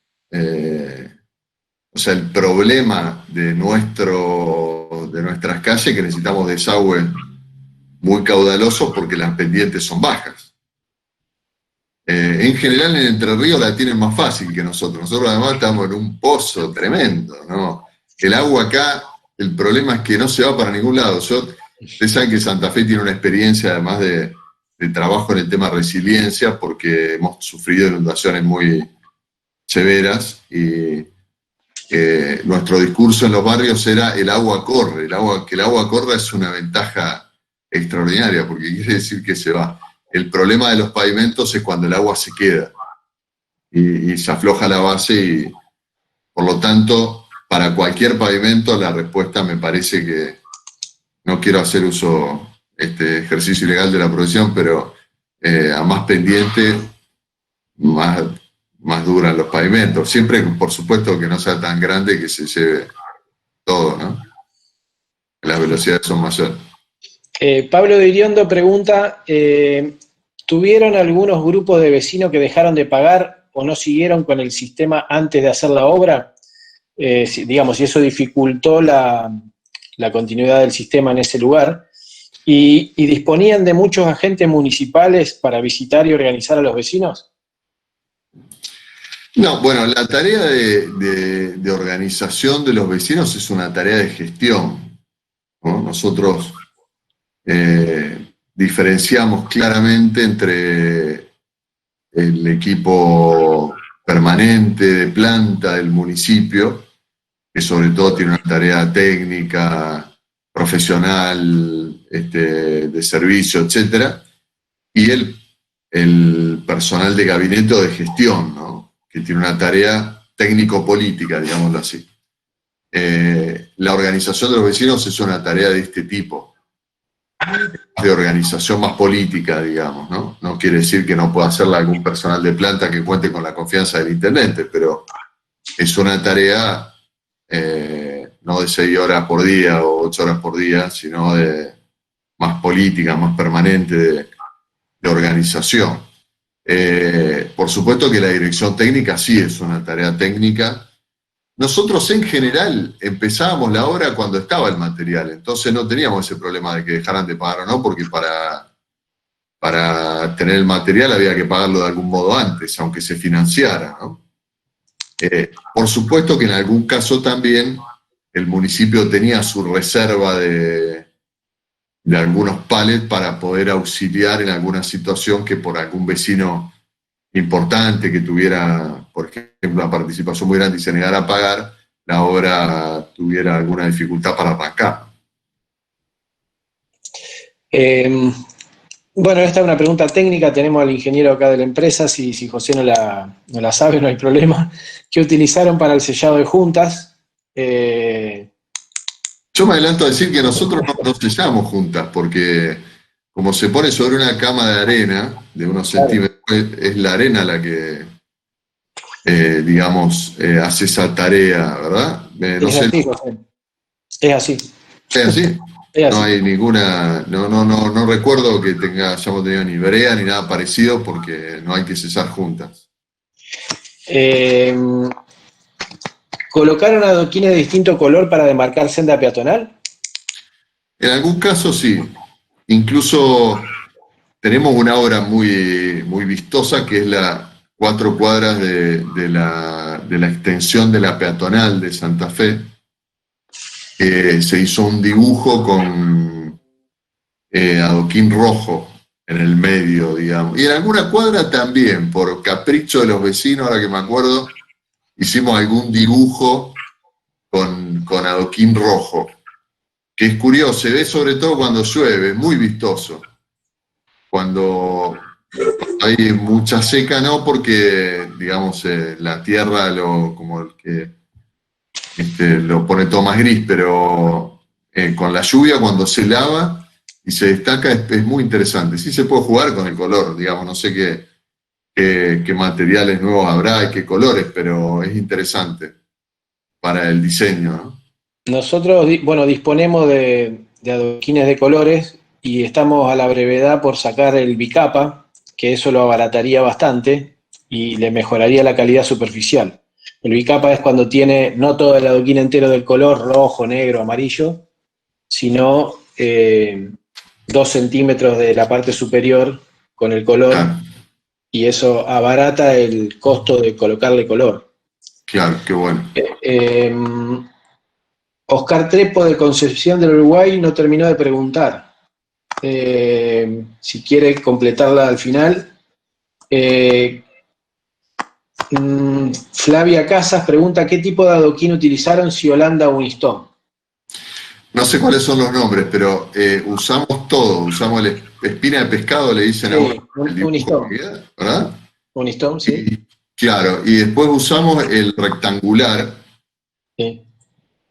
O sea, el problema de nuestras calles es que necesitamos desagüe muy caudalosos porque las pendientes son bajas. En general en Entre Ríos la tienen más fácil que nosotros. Nosotros además estamos en un pozo tremendo, ¿no? El agua acá, el problema es que no se va para ningún lado. Ustedes saben que Santa Fe tiene una experiencia además de trabajo en el tema resiliencia, porque hemos sufrido inundaciones muy severas y nuestro discurso en los barrios era el agua corre. Que el agua corra es una ventaja extraordinaria, porque quiere decir que se va. El problema de los pavimentos es cuando el agua se queda y se afloja la base, y por lo tanto, para cualquier pavimento la respuesta me parece que, no quiero hacer uso ejercicio ilegal de la profesión, pero a más pendiente, más duran los pavimentos. Siempre, por supuesto, que no sea tan grande que se lleve todo, ¿no? Las velocidades son mayores. Pablo de Iriondo pregunta, ¿tuvieron algunos grupos de vecinos que dejaron de pagar o no siguieron con el sistema antes de hacer la obra? Si eso dificultó la continuidad del sistema en ese lugar. ¿Y disponían de muchos agentes municipales para visitar y organizar a los vecinos? No, bueno, la tarea de organización de los vecinos es una tarea de gestión, ¿no? Nosotros diferenciamos claramente entre el equipo permanente de planta del municipio, que sobre todo tiene una tarea técnica, profesional, de servicio, etcétera, y el personal de gabinete o de gestión, ¿no? Que tiene una tarea técnico-política, digámoslo así. La organización de los vecinos es una tarea de este tipo, de organización más política, digamos, ¿no? No quiere decir que no pueda hacerla algún personal de planta que cuente con la confianza del intendente, pero es una tarea no de 6 horas por día o 8 horas por día, sino de más política, más permanente, de organización. Por supuesto que la dirección técnica sí es una tarea técnica. Nosotros en general empezábamos la obra cuando estaba el material, entonces no teníamos ese problema de que dejaran de pagar o no, porque para tener el material había que pagarlo de algún modo antes, aunque se financiara, ¿no? Por supuesto que en algún caso también el municipio tenía su reserva de algunos palets para poder auxiliar en alguna situación que por algún vecino importante que tuviera, por ejemplo, una participación muy grande y se negara a pagar, la obra tuviera alguna dificultad para arrancar. Bueno, esta es una pregunta técnica, tenemos al ingeniero acá de la empresa, si José no la sabe, no hay problema. ¿Qué utilizaron para el sellado de juntas? Yo me adelanto a decir que nosotros no sellamos juntas, porque como se pone sobre una cama de arena de unos centímetros, es la arena la que, hace esa tarea, ¿verdad? No es sé. así, José. Es así. ¿Es así? Es así. No hay ninguna, no recuerdo que hayamos tenido ni brea ni nada parecido, porque no hay que cesar juntas. ¿Colocaron adoquines de distinto color para demarcar senda peatonal? En algún caso sí. Incluso tenemos una obra muy, muy vistosa que es la 4 cuadras de la extensión de la peatonal de Santa Fe. Se hizo un dibujo con adoquín rojo en el medio, digamos. Y en alguna cuadra también, por capricho de los vecinos, ahora que me acuerdo, hicimos algún dibujo con adoquín rojo, que es curioso, se ve sobre todo cuando llueve, muy vistoso. Cuando hay mucha seca, no, porque, digamos, la tierra lo pone todo más gris, pero con la lluvia, cuando se lava y se destaca, es muy interesante. Sí se puede jugar con el color, digamos, no sé qué materiales nuevos habrá y qué colores, pero es interesante para el diseño, ¿no? Nosotros, disponemos de adoquines de colores y estamos a la brevedad por sacar el bicapa, que eso lo abarataría bastante y le mejoraría la calidad superficial. El bicapa es cuando tiene no todo el adoquín entero del color rojo, negro, amarillo, sino 2 centímetros de la parte superior con el color, y eso abarata el costo de colocarle color. Claro, qué bueno. Oscar Trepo de Concepción del Uruguay no terminó de preguntar. Si quiere completarla al final. Flavia Casas pregunta ¿qué tipo de adoquín utilizaron, si Holanda o Unistone? No sé cuáles son los nombres, pero usamos todo. Usamos la espina de pescado, le dicen a uno. Unistone. ¿Verdad? Unistone, sí. Claro, y después usamos el rectangular. Sí.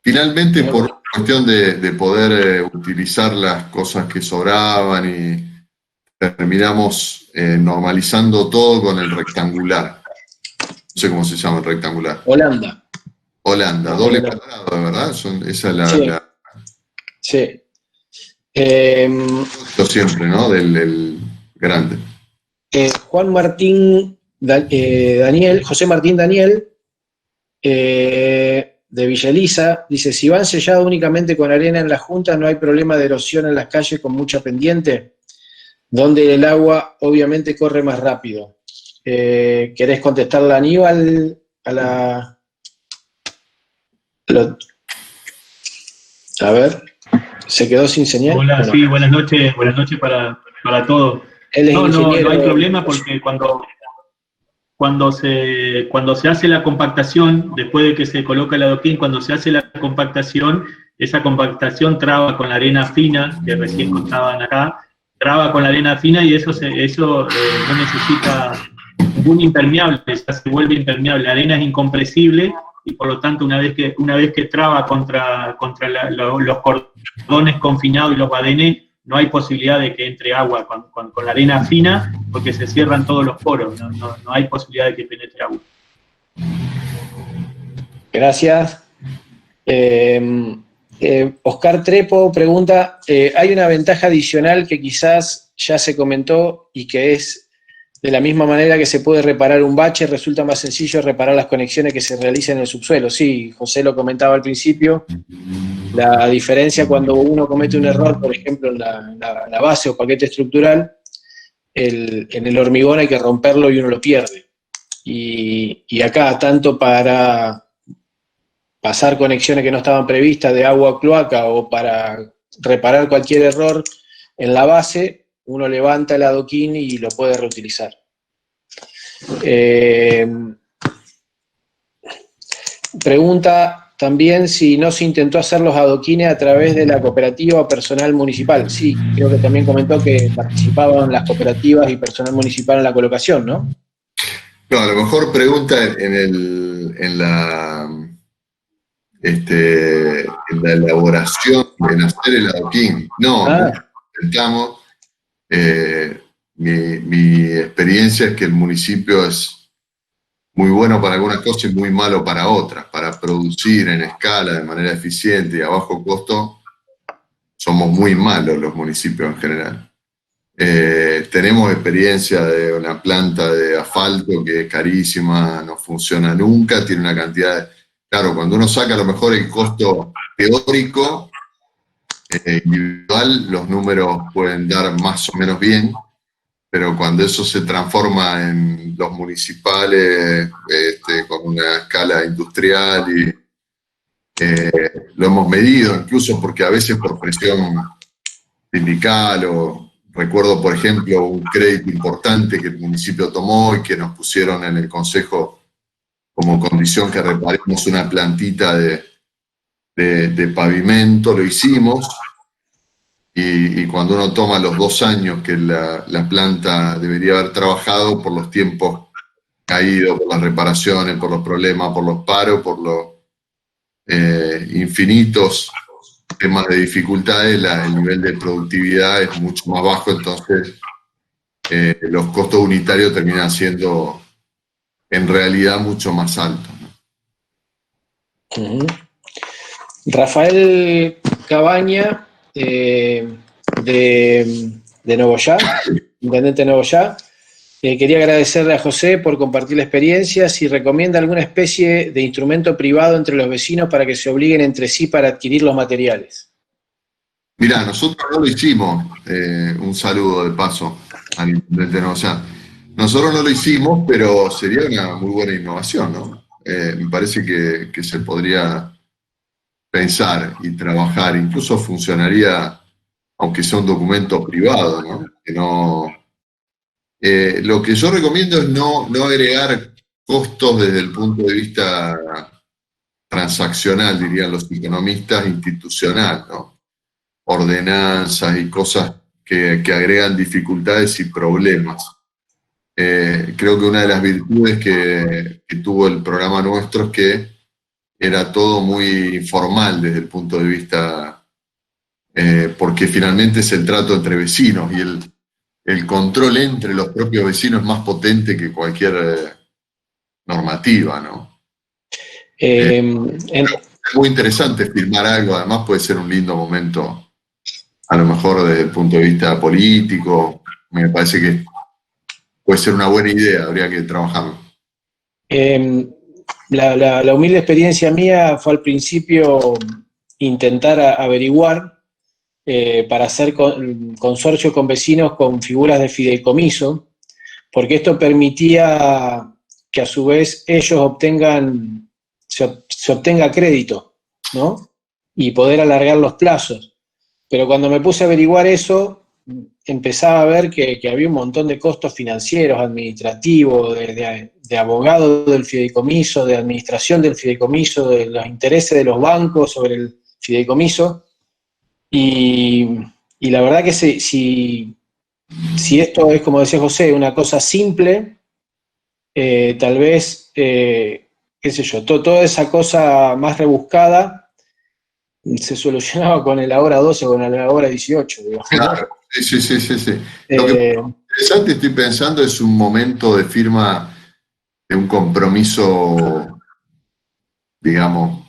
Finalmente, por cuestión de poder utilizar las cosas que sobraban y terminamos normalizando todo con el rectangular. No sé cómo se llama el rectangular. Holanda. Holanda, doble cuadrado, de verdad. Esa es la... Sí. Esto siempre, ¿no? Del grande. Juan Martín Daniel, José Martín Daniel, de Villa Elisa, dice, si van sellados únicamente con arena en las juntas, no hay problema de erosión en las calles con mucha pendiente, donde el agua obviamente corre más rápido. ¿Querés contestarle a Aníbal a ver, se quedó sin señal? Hola, Bueno. sí, buenas noches para todos. No hay problema porque cuando se hace la compactación, después de que se coloca el adoquín, cuando se hace la compactación, esa compactación traba con la arena fina, que recién contaban acá, traba con la arena fina y eso no necesita ningún impermeable, ya se vuelve impermeable. La arena es incompresible y por lo tanto una vez que traba contra los cordones confinados y los badenes, no hay posibilidad de que entre agua con la arena fina, porque se cierran todos los poros, no hay posibilidad de que penetre agua. Gracias. Oscar Trepo pregunta, ¿hay una ventaja adicional que quizás ya se comentó y que es de la misma manera que se puede reparar un bache, resulta más sencillo reparar las conexiones que se realican en el subsuelo? Sí, José lo comentaba al principio, la diferencia cuando uno comete un error, por ejemplo, en la base o paquete estructural, en el hormigón hay que romperlo y uno lo pierde. Y acá, tanto para pasar conexiones que no estaban previstas de agua o cloaca o para reparar cualquier error en la base, uno levanta el adoquín y lo puede reutilizar. Pregunta también si no se intentó hacer los adoquines a través de la cooperativa o personal municipal. Sí, creo que también comentó que participaban las cooperativas y personal municipal en la colocación, ¿no? No, a lo mejor pregunta en la elaboración, en hacer el adoquín. No, intentamos. Mi experiencia es que el municipio es muy bueno para algunas cosas y muy malo para otras. Para producir en escala, de manera eficiente y a bajo costo, somos muy malos los municipios en general. Tenemos experiencia de una planta de asfalto que es carísima, no funciona nunca, tiene una cantidad de... Claro, cuando uno saca a lo mejor el costo teórico, individual, los números pueden dar más o menos bien, pero cuando eso se transforma en los municipales, con una escala industrial, y lo hemos medido incluso porque a veces por presión sindical o... Recuerdo, por ejemplo, un crédito importante que el municipio tomó y que nos pusieron en el consejo como condición que reparemos una plantita de pavimento, lo hicimos, y cuando uno toma los 2 años que la planta debería haber trabajado, por los tiempos caídos, por las reparaciones, por los problemas, por los paros, por los infinitos temas de dificultades, el nivel de productividad es mucho más bajo, entonces los costos unitarios terminan siendo en realidad mucho más altos, ¿no? Rafael Cabaña, de Nogoyá, intendente de Nogoyá, quería agradecerle a José por compartir la experiencia, si recomienda alguna especie de instrumento privado entre los vecinos para que se obliguen entre sí para adquirir los materiales. Mirá, nosotros no lo hicimos, un saludo de paso al intendente de Nogoyá. Nosotros no lo hicimos, pero sería una muy buena innovación, ¿no? Me parece que se podría pensar y trabajar, incluso funcionaría, aunque sea un documento privado, ¿no? Lo que yo recomiendo es no agregar costos desde el punto de vista transaccional, dirían los economistas, institucional, ¿no? Ordenanzas y cosas que agregan dificultades y problemas. Creo que una de las virtudes que tuvo el programa nuestro es que era todo muy informal desde el punto de vista, porque finalmente es el trato entre vecinos y el control entre los propios vecinos es más potente que cualquier normativa, ¿no? Es muy interesante filmar algo, además puede ser un lindo momento, a lo mejor desde el punto de vista político, me parece que puede ser una buena idea, habría que trabajarlo. La humilde experiencia mía fue al principio intentar averiguar para hacer consorcio con vecinos con figuras de fideicomiso, porque esto permitía que a su vez ellos se obtenga crédito, ¿no? Y poder alargar los plazos. Pero cuando me puse a averiguar eso, empezaba a ver que había un montón de costos financieros, administrativos, de abogado del fideicomiso, de administración del fideicomiso, de los intereses de los bancos sobre el fideicomiso. Y la verdad que si esto es, como decía José, una cosa simple, tal vez, qué sé yo, toda esa cosa más rebuscada se solucionaba con el ahora 12 o con el ahora 18, digamos. Claro, sí. Lo que es interesante, estoy pensando, es un momento de firma de un compromiso, digamos,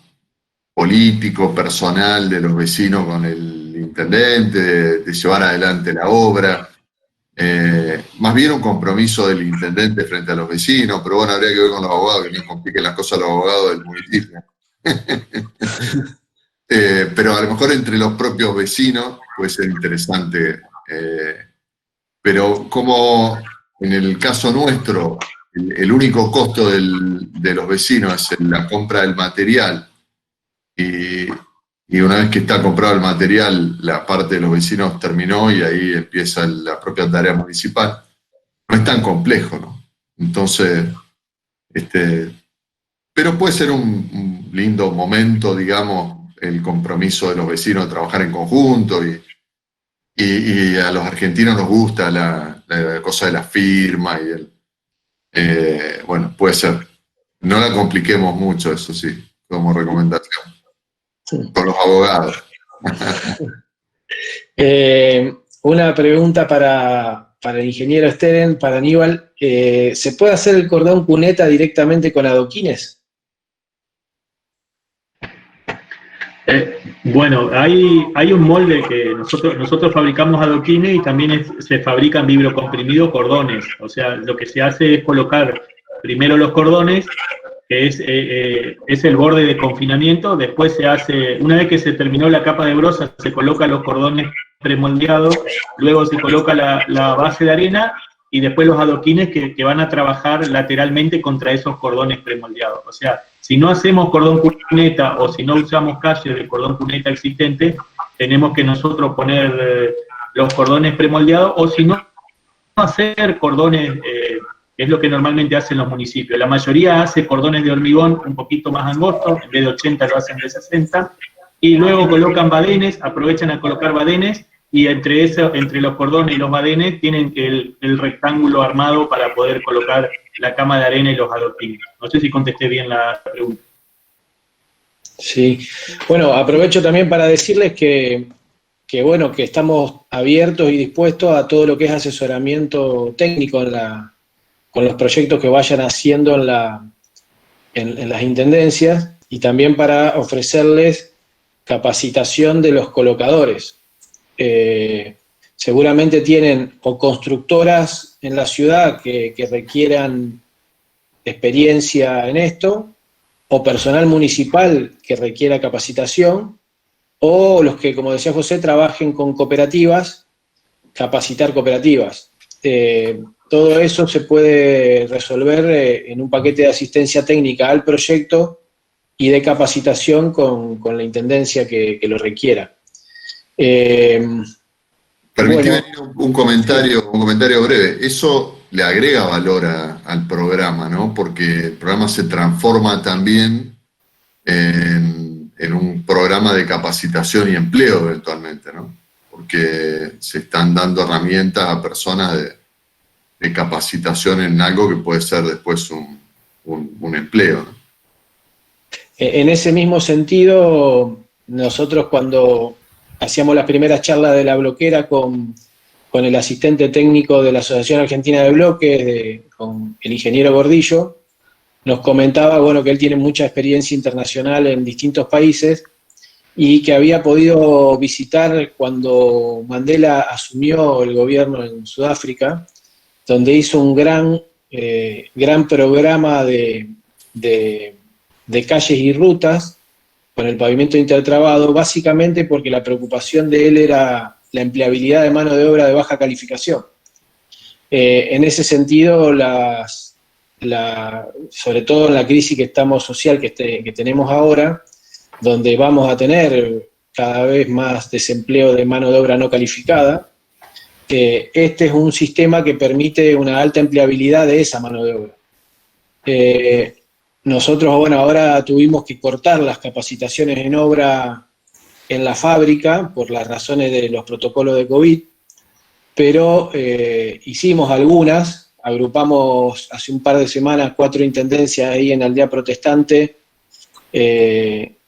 político, personal de los vecinos con el intendente, de llevar adelante la obra. Más bien un compromiso del intendente frente a los vecinos, pero bueno, habría que ver con los abogados, que no compliquen las cosas a los abogados del municipio. Pero a lo mejor entre los propios vecinos puede ser interesante. Pero como en el caso nuestro, el único costo de los vecinos es la compra del material, y una vez que está comprado el material, la parte de los vecinos terminó y ahí empieza la propia tarea municipal, no es tan complejo, ¿no? Entonces, pero puede ser un lindo momento, digamos, el compromiso de los vecinos de trabajar en conjunto, y a los argentinos nos gusta la cosa de la firma bueno, puede ser. No la compliquemos mucho, eso sí, como recomendación. Con los abogados. Una pregunta para el ingeniero Steren, para Aníbal. ¿Se puede hacer el cordón cuneta directamente con adoquines? Bueno, hay un molde que nosotros fabricamos adoquines y también se fabrican vibrocomprimidos cordones. O sea, lo que se hace es colocar primero los cordones, que es el borde de confinamiento. Después se hace, una vez que se terminó la capa de brosa, se colocan los cordones premoldeados, luego se coloca la base de arena y después los adoquines que van a trabajar lateralmente contra esos cordones premoldeados. O sea, si no hacemos cordón cuneta o si no usamos calles de cordón cuneta existente, tenemos que nosotros poner los cordones premoldeados, o si no, hacer cordones, es lo que normalmente hacen los municipios. La mayoría hace cordones de hormigón un poquito más angostos, en vez de 80 lo hacen de 60, y luego colocan badenes, aprovechan a colocar badenes, y entre los cordones y los badenes tienen el rectángulo armado para poder colocar la cama de arena y los adoquines. No sé si contesté bien la pregunta. Sí. Bueno, aprovecho también para decirles que estamos abiertos y dispuestos a todo lo que es asesoramiento técnico con los proyectos que vayan haciendo en las intendencias, y también para ofrecerles capacitación de los colocadores. Seguramente tienen o constructoras en la ciudad que requieran experiencia en esto, o personal municipal que requiera capacitación, o los que, como decía José, trabajen con cooperativas, capacitar cooperativas. Todo eso se puede resolver en un paquete de asistencia técnica al proyecto y de capacitación con la intendencia que lo requiera. Permíteme un comentario breve. Eso le agrega valor al programa, ¿no? Porque el programa se transforma también en un programa de capacitación y empleo eventualmente, ¿no? Porque se están dando herramientas a personas de capacitación en algo que puede ser después un empleo, ¿no? En ese mismo sentido, nosotros cuando hacíamos las primeras charlas de la bloquera con el asistente técnico de la Asociación Argentina de Bloques, con el ingeniero Gordillo, nos comentaba, bueno, que él tiene mucha experiencia internacional en distintos países y que había podido visitar cuando Mandela asumió el gobierno en Sudáfrica, donde hizo un gran programa de calles y rutas con el pavimento intertrabado, básicamente porque la preocupación de él era la empleabilidad de mano de obra de baja calificación. En ese sentido, sobre todo en la crisis social que tenemos ahora, donde vamos a tener cada vez más desempleo de mano de obra no calificada, este es un sistema que permite una alta empleabilidad de esa mano de obra. Nosotros, bueno, ahora tuvimos que cortar las capacitaciones en obra en la fábrica por las razones de los protocolos de COVID, pero hicimos algunas, agrupamos hace un par de semanas 4 intendencias ahí en Aldea Protestante,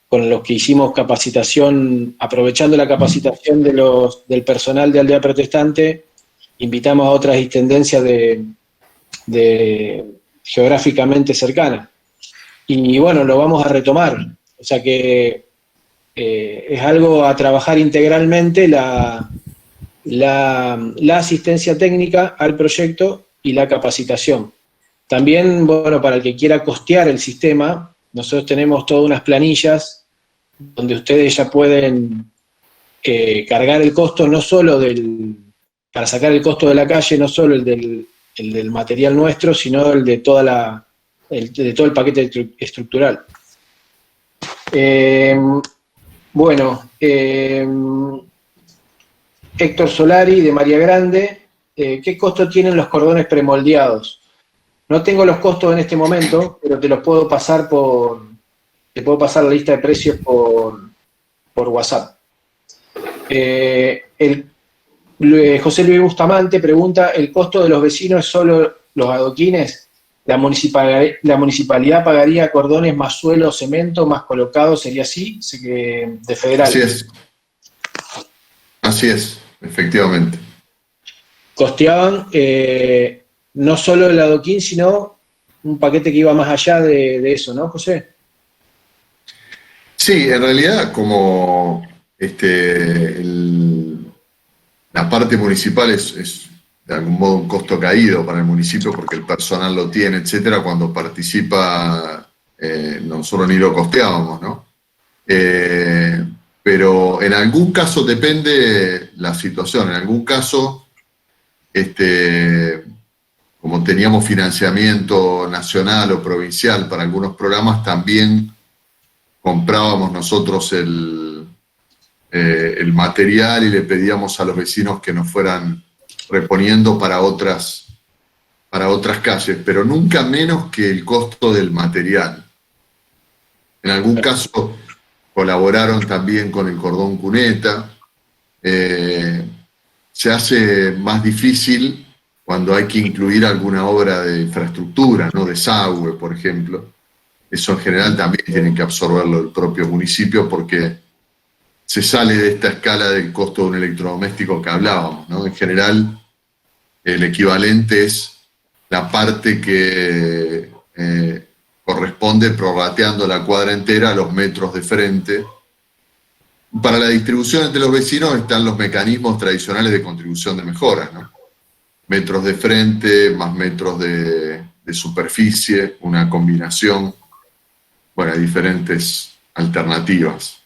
con los que hicimos capacitación, aprovechando la capacitación del personal de Aldea Protestante, invitamos a otras intendencias geográficamente cercanas. Y bueno, lo vamos a retomar. O sea que es algo a trabajar integralmente, la asistencia técnica al proyecto y la capacitación. También, bueno, para el que quiera costear el sistema, nosotros tenemos todas unas planillas donde ustedes ya pueden cargar el costo, no solo para sacar el costo de la calle, no solo el del material nuestro, sino el de todo el paquete estructural. Bueno, Héctor Solari, de María Grande, ¿qué costo tienen los cordones premoldeados? No tengo los costos en este momento, pero te los puedo pasar te puedo pasar la lista de precios por WhatsApp. José Luis Bustamante pregunta, ¿el costo de los vecinos es solo los adoquines? ¿La municipalidad pagaría cordones más suelo, cemento, más colocado? ¿Sería así? De Federal. Así es, efectivamente. Costeaban no solo el adoquín, sino un paquete que iba más allá de eso, ¿no, José? Sí, en realidad, como la parte municipal es de algún modo un costo caído para el municipio porque el personal lo tiene, etcétera, cuando participa nosotros ni lo costeábamos, ¿no? Pero en algún caso depende la situación, en algún caso, como teníamos financiamiento nacional o provincial para algunos programas, también comprábamos nosotros el material y le pedíamos a los vecinos que nos fueran reponiendo para otras calles, pero nunca menos que el costo del material. En algún caso colaboraron también con el cordón cuneta. Se hace más difícil cuando hay que incluir alguna obra de infraestructura, ¿no? Desagüe, por ejemplo. Eso en general también tiene que absorberlo el propio municipio porque se sale de esta escala del costo de un electrodoméstico que hablábamos, ¿no? En general, el equivalente es la parte que corresponde prorrateando la cuadra entera a los metros de frente. Para la distribución entre los vecinos están los mecanismos tradicionales de contribución de mejoras, ¿no? Metros de frente, más metros de superficie, una combinación. Bueno, hay diferentes alternativas.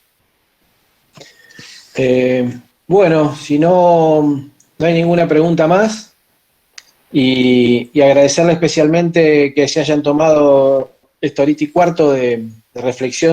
Bueno, si no hay ninguna pregunta más, y agradecerle especialmente que se hayan tomado esta horita y cuarto de reflexión